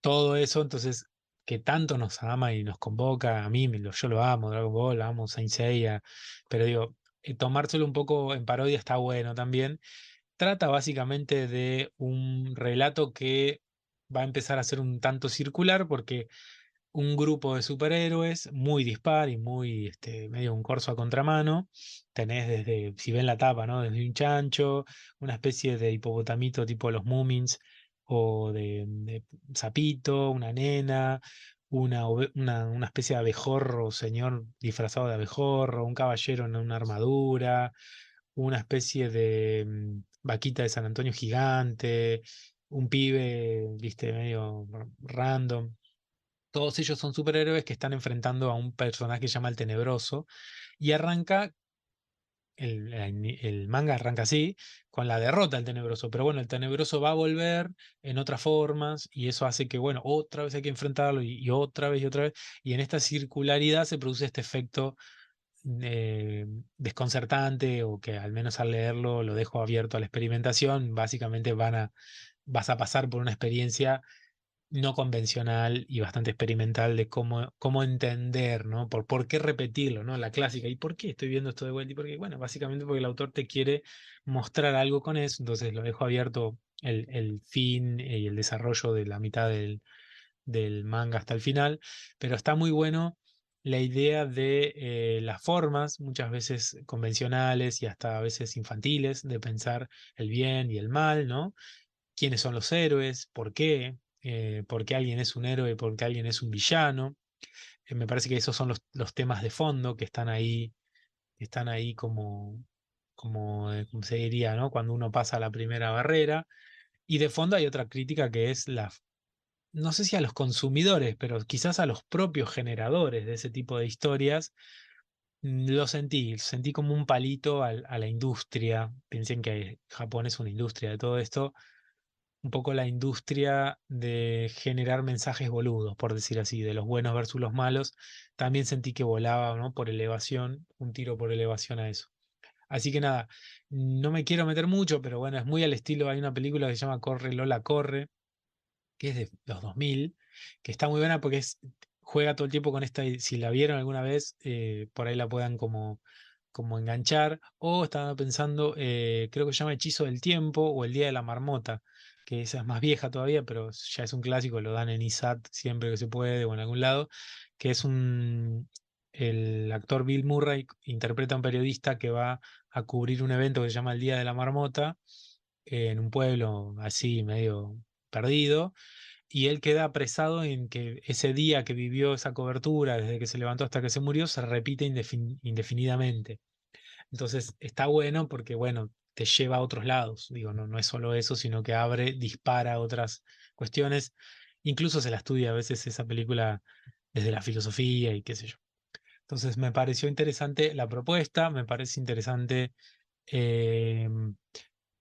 todo eso, entonces, que tanto nos ama y nos convoca, a mí, yo lo amo, Dragon Ball, amo Saint Seiya, pero digo, tomárselo un poco en parodia está bueno también. Trata básicamente de un relato que va a empezar a ser un tanto circular porque un grupo de superhéroes muy dispar y muy medio un corso a contramano. Tenés desde, si ven la tapa, ¿no? Desde un chancho, una especie de hipopotamito tipo los Moomins, o de sapito, una nena, una especie de abejorro, señor disfrazado de abejorro, un caballero en una armadura, una especie de vaquita de San Antonio gigante, un pibe, viste, medio random. Todos ellos son superhéroes que están enfrentando a un personaje que se llama el Tenebroso y arranca, el manga arranca así, con la derrota del Tenebroso, pero bueno, el Tenebroso va a volver en otras formas y eso hace que, bueno, otra vez hay que enfrentarlo y otra vez y otra vez, y en esta circularidad se produce este efecto eh, desconcertante o que al menos al leerlo lo dejo abierto a la experimentación, básicamente vas a pasar por una experiencia no convencional y bastante experimental de cómo entender, ¿no? Por qué repetirlo, ¿no? La clásica. ¿Y por qué estoy viendo esto de vuelta? Y porque, bueno, básicamente porque el autor te quiere mostrar algo con eso, entonces lo dejo abierto el fin y el desarrollo de la mitad del manga hasta el final, pero está muy bueno la idea de las formas, muchas veces convencionales y hasta a veces infantiles, de pensar el bien y el mal, ¿no? Quiénes son los héroes, por qué alguien es un héroe, por qué alguien es un villano. Me parece que esos son los temas de fondo que están ahí como se diría, ¿no? Cuando uno pasa la primera barrera. Y de fondo hay otra crítica que es no sé si a los consumidores, pero quizás a los propios generadores de ese tipo de historias. Lo sentí como un palito a la industria. Piensen que Japón es una industria de todo esto, un poco la industria de generar mensajes boludos, por decir así, de los buenos versus los malos. También sentí que volaba, ¿no? Por elevación, un tiro por elevación a eso. Así que nada, no me quiero meter mucho, pero bueno, es muy al estilo, hay una película que se llama Corre Lola Corre, que es de los 2000 que está muy buena porque juega todo el tiempo con esta, si la vieron alguna vez, por ahí la puedan como enganchar, o estaba pensando, creo que se llama Hechizo del Tiempo o El Día de la Marmota, que esa es más vieja todavía, pero ya es un clásico, lo dan en ISAT siempre que se puede o en algún lado, que es el actor Bill Murray interpreta a un periodista que va a cubrir un evento que se llama el Día de la Marmota, en un pueblo así medio perdido, y él queda apresado en que ese día que vivió esa cobertura, desde que se levantó hasta que se murió, se repite indefinidamente. Entonces está bueno porque, bueno, te lleva a otros lados. Digo, no es solo eso, sino que abre, dispara otras cuestiones. Incluso se la estudia a veces esa película desde la filosofía y qué sé yo. Entonces me pareció interesante la propuesta, me parece interesante eh,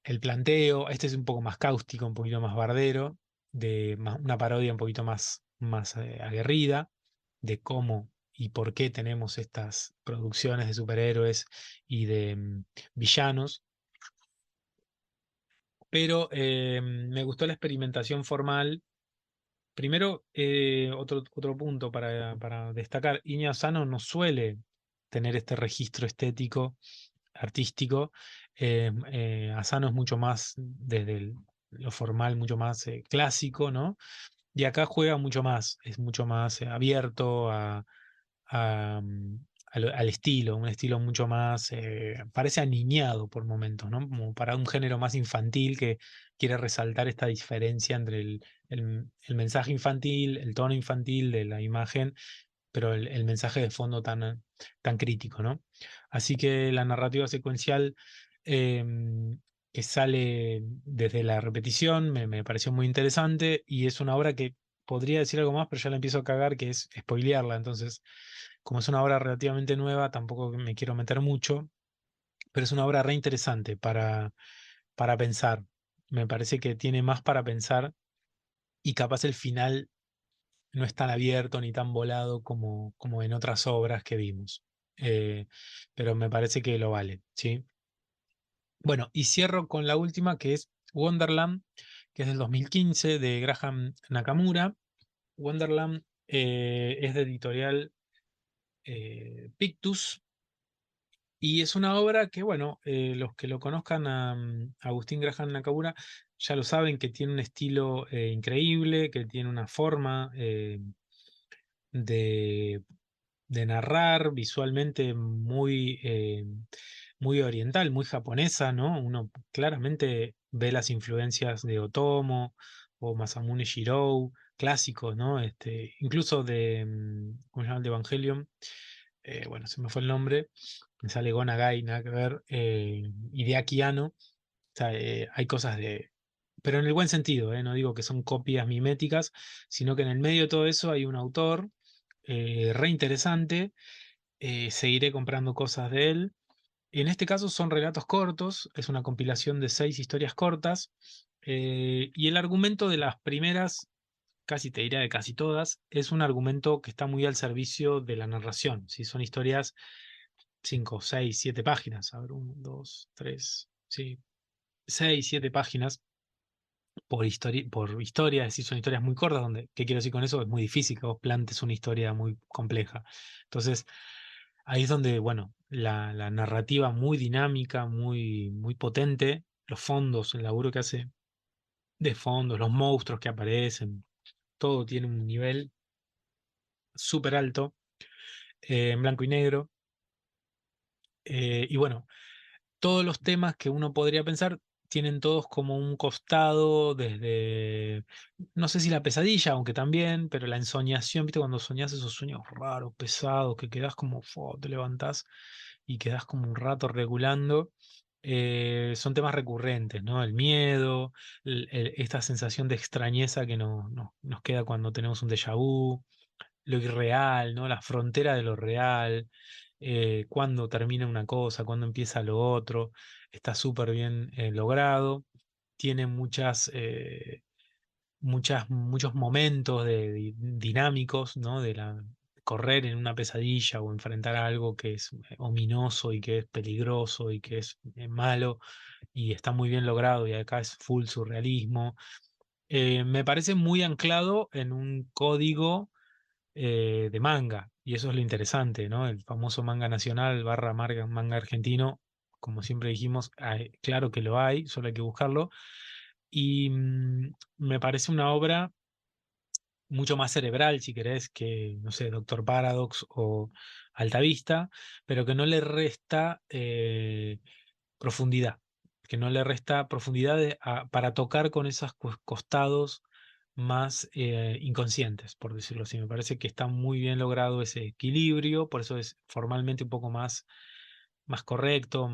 el planteo. Este es un poco más cáustico, un poquito más bardero, una parodia un poquito más aguerrida de cómo y por qué tenemos estas producciones de superhéroes y de villanos. Pero me gustó la experimentación formal Primero, otro punto para destacar, Iña Asano no suele tener este registro estético, artístico. Asano es mucho más desde lo formal, mucho más clásico, ¿no? Y acá juega mucho más, es mucho más abierto al estilo, un estilo mucho más, parece aniñado por momentos, ¿no? Como para un género más infantil que quiere resaltar esta diferencia entre el mensaje infantil, el tono infantil de la imagen, pero el mensaje de fondo tan crítico, ¿no? Así que la narrativa secuencial que sale desde la repetición me pareció muy interesante y es una obra que podría decir algo más, pero ya la empiezo a cagar, que es spoilearla. Entonces, como es una obra relativamente nueva, tampoco me quiero meter mucho, pero es una obra re interesante para pensar. Me parece que tiene más para pensar y capaz el final no es tan abierto ni tan volado como en otras obras que vimos. Eh, pero me parece que lo vale, ¿sí? Bueno, y cierro con la última, que es Wonderland, que es del 2015 de Graham Nakamura. Wonderland es de editorial Pictus y es una obra que, bueno, los que lo conozcan a Agustín Graham Nakamura ya lo saben, que tiene un estilo increíble, que tiene una forma de de narrar visualmente muy oriental, muy japonesa, ¿no? Uno claramente ve las influencias de Otomo o Masamune Shirow, clásicos, ¿no? Incluso de, ¿cómo se llama? De Evangelion. Bueno, se me fue el nombre, me sale Go Nagai, nada que ver, Hideaki Anno. O sea, hay cosas de... Pero en el buen sentido, no digo que son copias miméticas, sino que en el medio de todo eso hay un autor re interesante. Seguiré comprando cosas de él. En este caso son relatos cortos, es una compilación de 6 historias cortas, y el argumento de las primeras, casi te diría de casi todas, es un argumento que está muy al servicio de la narración. Si son historias 5, 6, 7 páginas, a ver, 1, 2, 3, sí, 6, 7 páginas por historia, es decir, son historias muy cortas, donde, ¿qué quiero decir con eso? Es muy difícil que vos plantes una historia muy compleja. Entonces, ahí es donde, bueno, la narrativa muy dinámica, muy potente, los fondos, el laburo que hace de fondos, los monstruos que aparecen, todo tiene un nivel súper alto, en blanco y negro. Y bueno, todos los temas que uno podría pensar tienen todos como un costado desde, no sé si la pesadilla, aunque también, pero la ensoñación, ¿viste? Cuando soñás esos sueños raros, pesados, que quedás como, te levantás y quedás como un rato regulando. Son temas recurrentes, ¿no? El miedo, esta sensación de extrañeza que nos queda cuando tenemos un déjà vu, lo irreal, ¿no? La frontera de lo real, cuándo termina una cosa, cuándo empieza lo otro, está súper bien logrado, tiene muchos momentos dinámicos, ¿no? De correr en una pesadilla o enfrentar algo que es ominoso y que es peligroso y que es malo y está muy bien logrado y acá es full surrealismo. Me parece muy anclado en un código de manga, y eso es lo interesante, ¿no? El famoso manga nacional barra manga argentino, como siempre dijimos, claro que lo hay, solo hay que buscarlo, y me parece una obra mucho más cerebral, si querés, que, no sé, Doctor Paradox o Altavista, pero que no le resta profundidad, que no le resta profundidad para tocar con esos costados más inconscientes, por decirlo así. Me parece que está muy bien logrado ese equilibrio, por eso es formalmente un poco más correcto,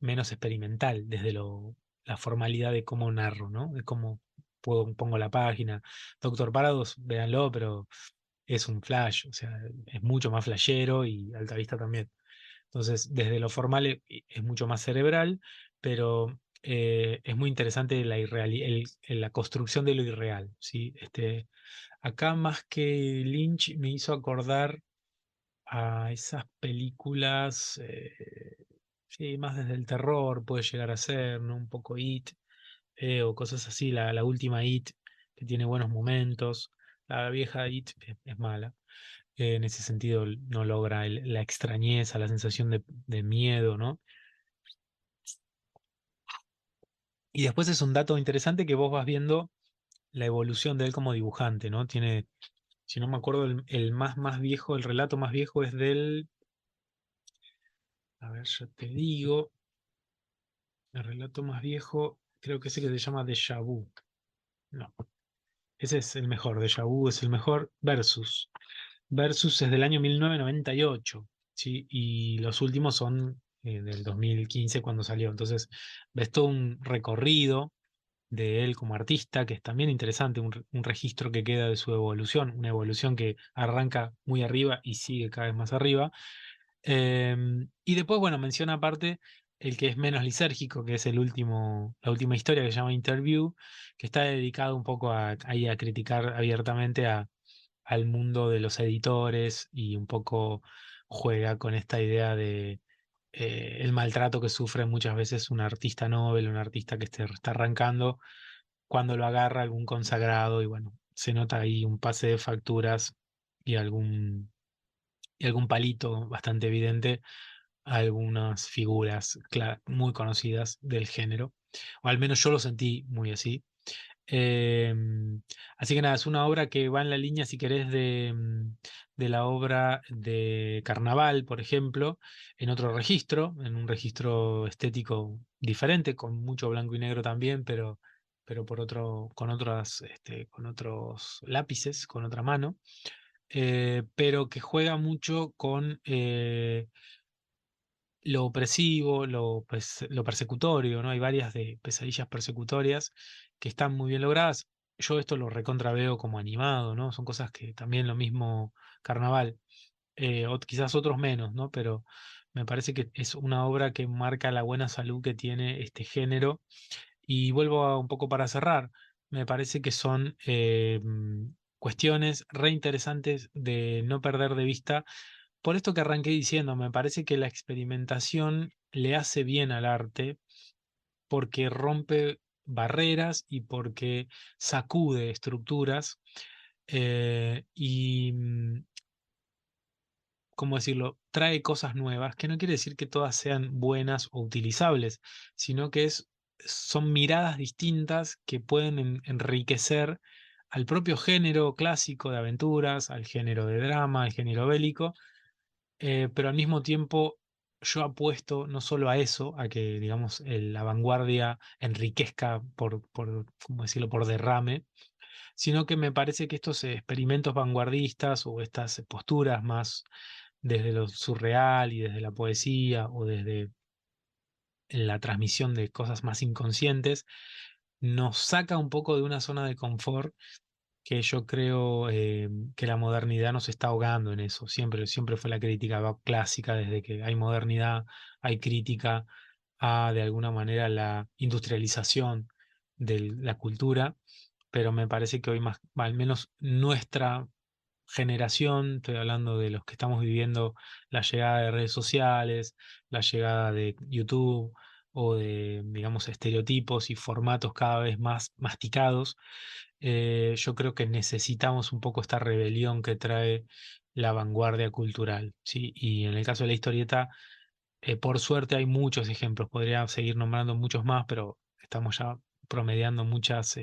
menos experimental desde la formalidad de cómo narro, ¿no? De cómo pongo la página. Doctor Parados, véanlo, pero es un flash, o sea, es mucho más flashero y Altavista también. Entonces, desde lo formal es mucho más cerebral, pero es muy interesante la construcción de lo irreal, ¿sí? Acá más que Lynch me hizo acordar a esas películas, sí, más desde el terror puede llegar a ser, ¿no? Un poco It, o cosas así, la última It. que tiene buenos momentos. La vieja It es mala. En ese sentido no logra la extrañeza, la sensación de miedo, ¿no? Y después es un dato interesante que vos vas viendo la evolución de él como dibujante, ¿no? Tiene, si no me acuerdo, el más viejo, el relato más viejo es del, a ver, yo te digo, el relato más viejo creo que ese que se llama Déjà Vu. No, ese es el mejor, Déjà Vu es el mejor, Versus. Versus es del año 1998, ¿sí? Y los últimos son del 2015 cuando salió. Entonces, ves todo un recorrido de él como artista, que es también interesante, un registro que queda de su evolución, una evolución que arranca muy arriba y sigue cada vez más arriba. Y después, bueno, menciona aparte el que es menos lisérgico, que es la última historia que se llama Interview, que está dedicado un poco ahí a criticar abiertamente al mundo de los editores y un poco juega con esta idea de el maltrato que sufre muchas veces un artista novel, un artista que está arrancando, cuando lo agarra algún consagrado y bueno, se nota ahí un pase de facturas y algún palito bastante evidente a algunas figuras muy conocidas del género, o al menos yo lo sentí muy así. Así que nada, es una obra que va en la línea, si querés, de la obra de Carnaval, por ejemplo, en otro registro, en un registro estético diferente, con mucho blanco y negro también, pero con otros lápices, con otra mano, pero que juega mucho con lo opresivo, lo persecutorio, ¿no? Hay varias de pesadillas persecutorias que están muy bien logradas. Yo esto lo recontraveo como animado, ¿no? Son cosas que también lo mismo Carnaval, o quizás otros menos, ¿no? Pero me parece que es una obra que marca la buena salud que tiene este género. Y vuelvo a un poco para cerrar. Me parece que son cuestiones re interesantes de no perder de vista por esto que arranqué diciendo, me parece que la experimentación le hace bien al arte porque rompe barreras y porque sacude estructuras y, ¿cómo decirlo?, trae cosas nuevas, que no quiere decir que todas sean buenas o utilizables, sino que son miradas distintas que pueden enriquecer al propio género clásico de aventuras, al género de drama, al género bélico, pero al mismo tiempo yo apuesto no solo a eso, a que, digamos, la vanguardia enriquezca ¿cómo decirlo?, por derrame, sino que me parece que estos experimentos vanguardistas o estas posturas más desde lo surreal y desde la poesía o desde la transmisión de cosas más inconscientes, nos saca un poco de una zona de confort que yo creo que la modernidad nos está ahogando en eso. Siempre fue la crítica clásica, desde que hay modernidad, hay crítica a, de alguna manera, la industrialización de la cultura, pero me parece que hoy más, al menos nuestra generación, estoy hablando de los que estamos viviendo la llegada de redes sociales, la llegada de YouTube o de, digamos, estereotipos y formatos cada vez más masticados, yo creo que necesitamos un poco esta rebelión que trae la vanguardia cultural, ¿sí? Y en el caso de la historieta, por suerte hay muchos ejemplos, podría seguir nombrando muchos más, pero estamos ya promediando muchas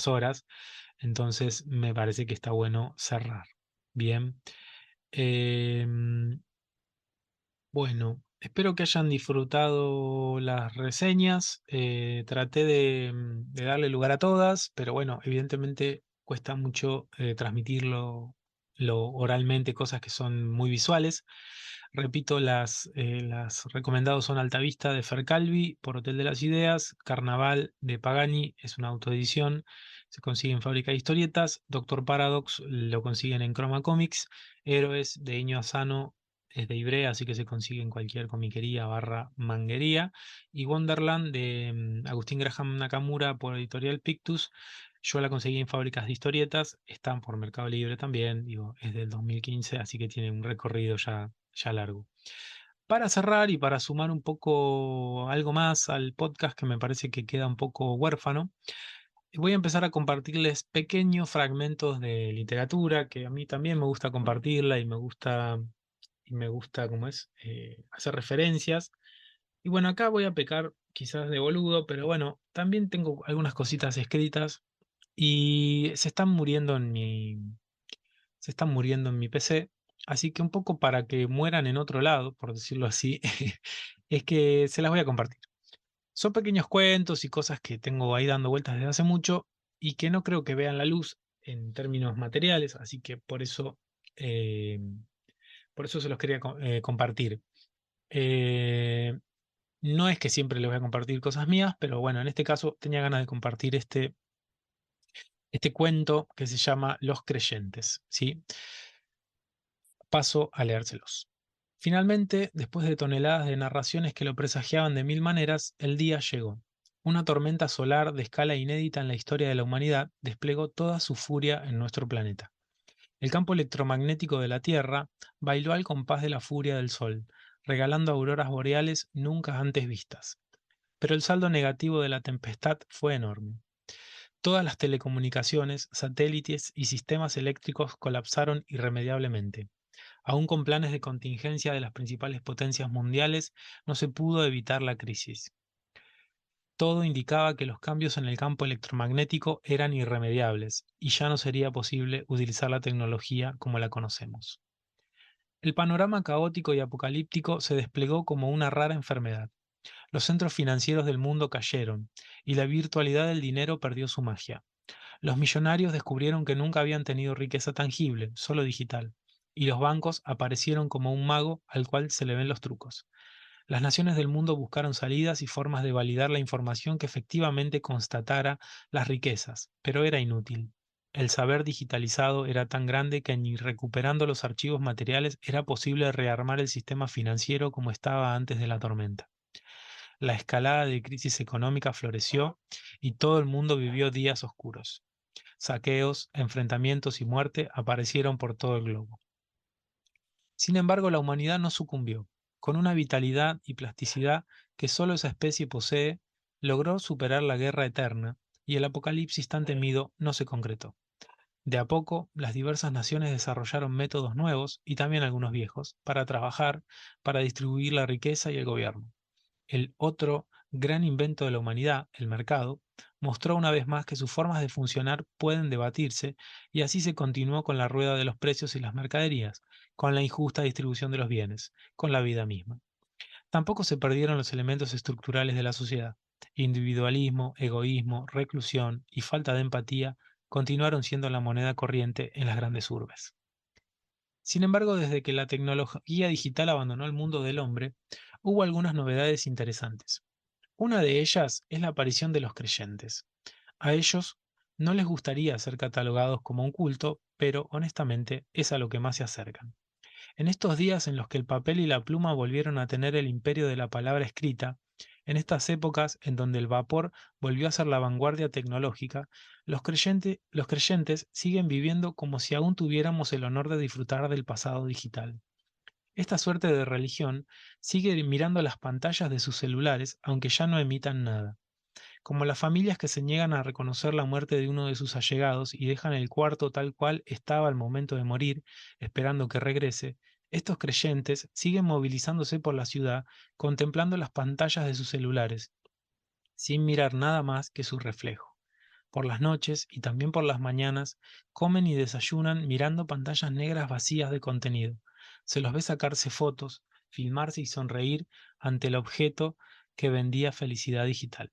horas, entonces me parece que está bueno cerrar. Bien. Em, bueno, espero que hayan disfrutado las reseñas. Traté de darle lugar a todas, pero bueno, evidentemente cuesta mucho transmitirlo oralmente, cosas que son muy visuales. Repito, las recomendados son Altavista de Fercalvi por Hotel de las Ideas, Carnaval de Pagani, es una autoedición, se consigue en Fábrica de Historietas, Doctor Paradox lo consiguen en Chroma Comics, Héroes de Iño Asano es de Ibrea, así que se consigue en cualquier comiquería barra manguería. Y Wonderland de Agustín Graham Nakamura por Editorial Pictus. Yo la conseguí en fábricas de historietas, están por Mercado Libre también, digo, es del 2015, así que tiene un recorrido ya largo. Para cerrar y para sumar un poco algo más al podcast que me parece que queda un poco huérfano, voy a empezar a compartirles pequeños fragmentos de literatura que a mí también me gusta compartirla y me gusta, ¿cómo es? Hacer referencias. Y bueno, acá voy a pecar quizás de boludo, pero bueno, también tengo algunas cositas escritas y se están muriendo en mi PC, así que un poco para que mueran en otro lado, por decirlo así, es que se las voy a compartir. Son pequeños cuentos y cosas que tengo ahí dando vueltas desde hace mucho y que no creo que vean la luz en términos materiales, así que eh, por eso se los quería compartir. Eh, no es que siempre les voy a compartir cosas mías, pero bueno, en este caso tenía ganas de compartir este cuento que se llama Los Creyentes, ¿sí? Paso a leérselos. Finalmente, después de toneladas de narraciones que lo presagiaban de mil maneras, el día llegó. Una tormenta solar de escala inédita en la historia de la humanidad desplegó toda su furia en nuestro planeta. El campo electromagnético de la Tierra bailó al compás de la furia del Sol, regalando auroras boreales nunca antes vistas. Pero el saldo negativo de la tempestad fue enorme. Todas las telecomunicaciones, satélites y sistemas eléctricos colapsaron irremediablemente. Aún con planes de contingencia de las principales potencias mundiales, no se pudo evitar la crisis. Todo indicaba que los cambios en el campo electromagnético eran irremediables y ya no sería posible utilizar la tecnología como la conocemos. El panorama caótico y apocalíptico se desplegó como una rara enfermedad. Los centros financieros del mundo cayeron y la virtualidad del dinero perdió su magia. Los millonarios descubrieron que nunca habían tenido riqueza tangible, solo digital, y los bancos aparecieron como un mago al cual se le ven los trucos. Las naciones del mundo buscaron salidas y formas de validar la información que efectivamente constatara las riquezas, pero era inútil. El saber digitalizado era tan grande que ni recuperando los archivos materiales era posible rearmar el sistema financiero como estaba antes de la tormenta. La escalada de crisis económica floreció y todo el mundo vivió días oscuros. Saqueos, enfrentamientos y muerte aparecieron por todo el globo. Sin embargo, la humanidad no sucumbió. Con una vitalidad y plasticidad que solo esa especie posee, logró superar la guerra eterna y el apocalipsis tan temido no se concretó. De a poco, las diversas naciones desarrollaron métodos nuevos y también algunos viejos para trabajar, para distribuir la riqueza y el gobierno. El otro gran invento de la humanidad, el mercado, mostró una vez más que sus formas de funcionar pueden debatirse y así se continuó con la rueda de los precios y las mercaderías, con la injusta distribución de los bienes, con la vida misma. Tampoco se perdieron los elementos estructurales de la sociedad. Individualismo, egoísmo, reclusión y falta de empatía continuaron siendo la moneda corriente en las grandes urbes. Sin embargo, desde que la tecnología digital abandonó el mundo del hombre, hubo algunas novedades interesantes. Una de ellas es la aparición de los creyentes. A ellos no les gustaría ser catalogados como un culto, pero honestamente es a lo que más se acercan. En estos días en los que el papel y la pluma volvieron a tener el imperio de la palabra escrita, en estas épocas en donde el vapor volvió a ser la vanguardia tecnológica, los creyentes siguen viviendo como si aún tuviéramos el honor de disfrutar del pasado digital. Esta suerte de religión sigue mirando las pantallas de sus celulares aunque ya no emitan nada. Como las familias que se niegan a reconocer la muerte de uno de sus allegados y dejan el cuarto tal cual estaba al momento de morir, esperando que regrese, estos creyentes siguen movilizándose por la ciudad, contemplando las pantallas de sus celulares, sin mirar nada más que su reflejo. Por las noches y también por las mañanas, comen y desayunan mirando pantallas negras vacías de contenido. Se los ve sacarse fotos, filmarse y sonreír ante el objeto que vendía felicidad digital.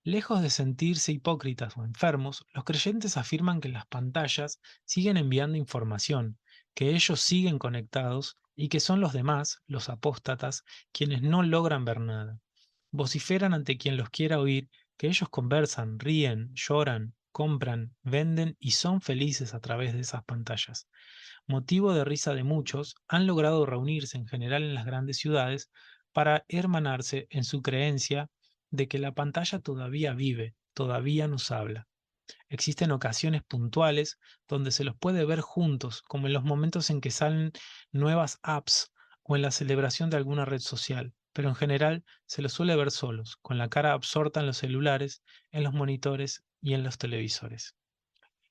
Lejos de sentirse hipócritas o enfermos, los creyentes afirman que las pantallas siguen enviando información, que ellos siguen conectados y que son los demás, los apóstatas, quienes no logran ver nada. Vociferan ante quien los quiera oír que ellos conversan, ríen, lloran, compran, venden y son felices a través de esas pantallas. Motivo de risa de muchos, han logrado reunirse en general en las grandes ciudades para hermanarse en su creencia de que la pantalla todavía vive, todavía nos habla. Existen ocasiones puntuales donde se los puede ver juntos, como en los momentos en que salen nuevas apps o en la celebración de alguna red social. pero en general se los suele ver solos, con la cara absorta en los celulares, en los monitores y en los televisores.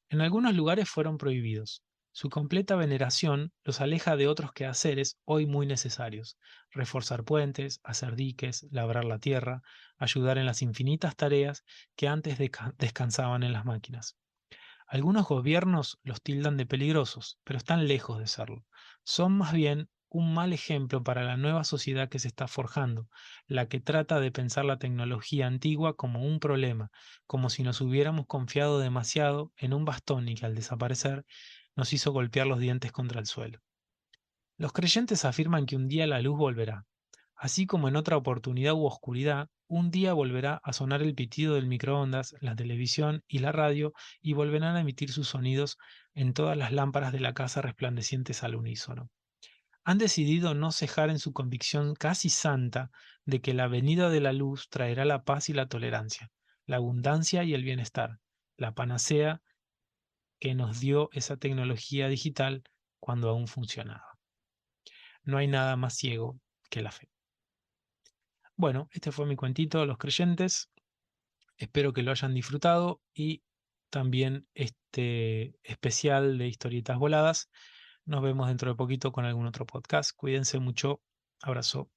En algunos lugares fueron prohibidos. Su completa veneración los aleja de otros quehaceres hoy muy necesarios: reforzar puentes, hacer diques, labrar la tierra, ayudar en las infinitas tareas que antes descansaban en las máquinas. Algunos gobiernos los tildan de peligrosos, pero están lejos de serlo. Son más bien un mal ejemplo para la nueva sociedad que se está forjando, la que trata de pensar la tecnología antigua como un problema, como si nos hubiéramos confiado demasiado en un bastón y que al desaparecer nos hizo golpear los dientes contra el suelo. Los creyentes afirman que un día la luz volverá. Así como en otra oportunidad hubo oscuridad, un día volverá a sonar el pitido del microondas, la televisión y la radio, y volverán a emitir sus sonidos en todas las lámparas de la casa resplandecientes al unísono. Han decidido no cejar en su convicción casi santa de que la venida de la luz traerá la paz y la tolerancia, la abundancia y el bienestar, la panacea que nos dio esa tecnología digital cuando aún funcionaba. No hay nada más ciego que la fe. Bueno, este fue mi cuentito, Los Creyentes. Espero que lo hayan disfrutado y también este especial de historietas voladas. Nos vemos dentro de poquito con algún otro podcast. Cuídense mucho. Abrazo.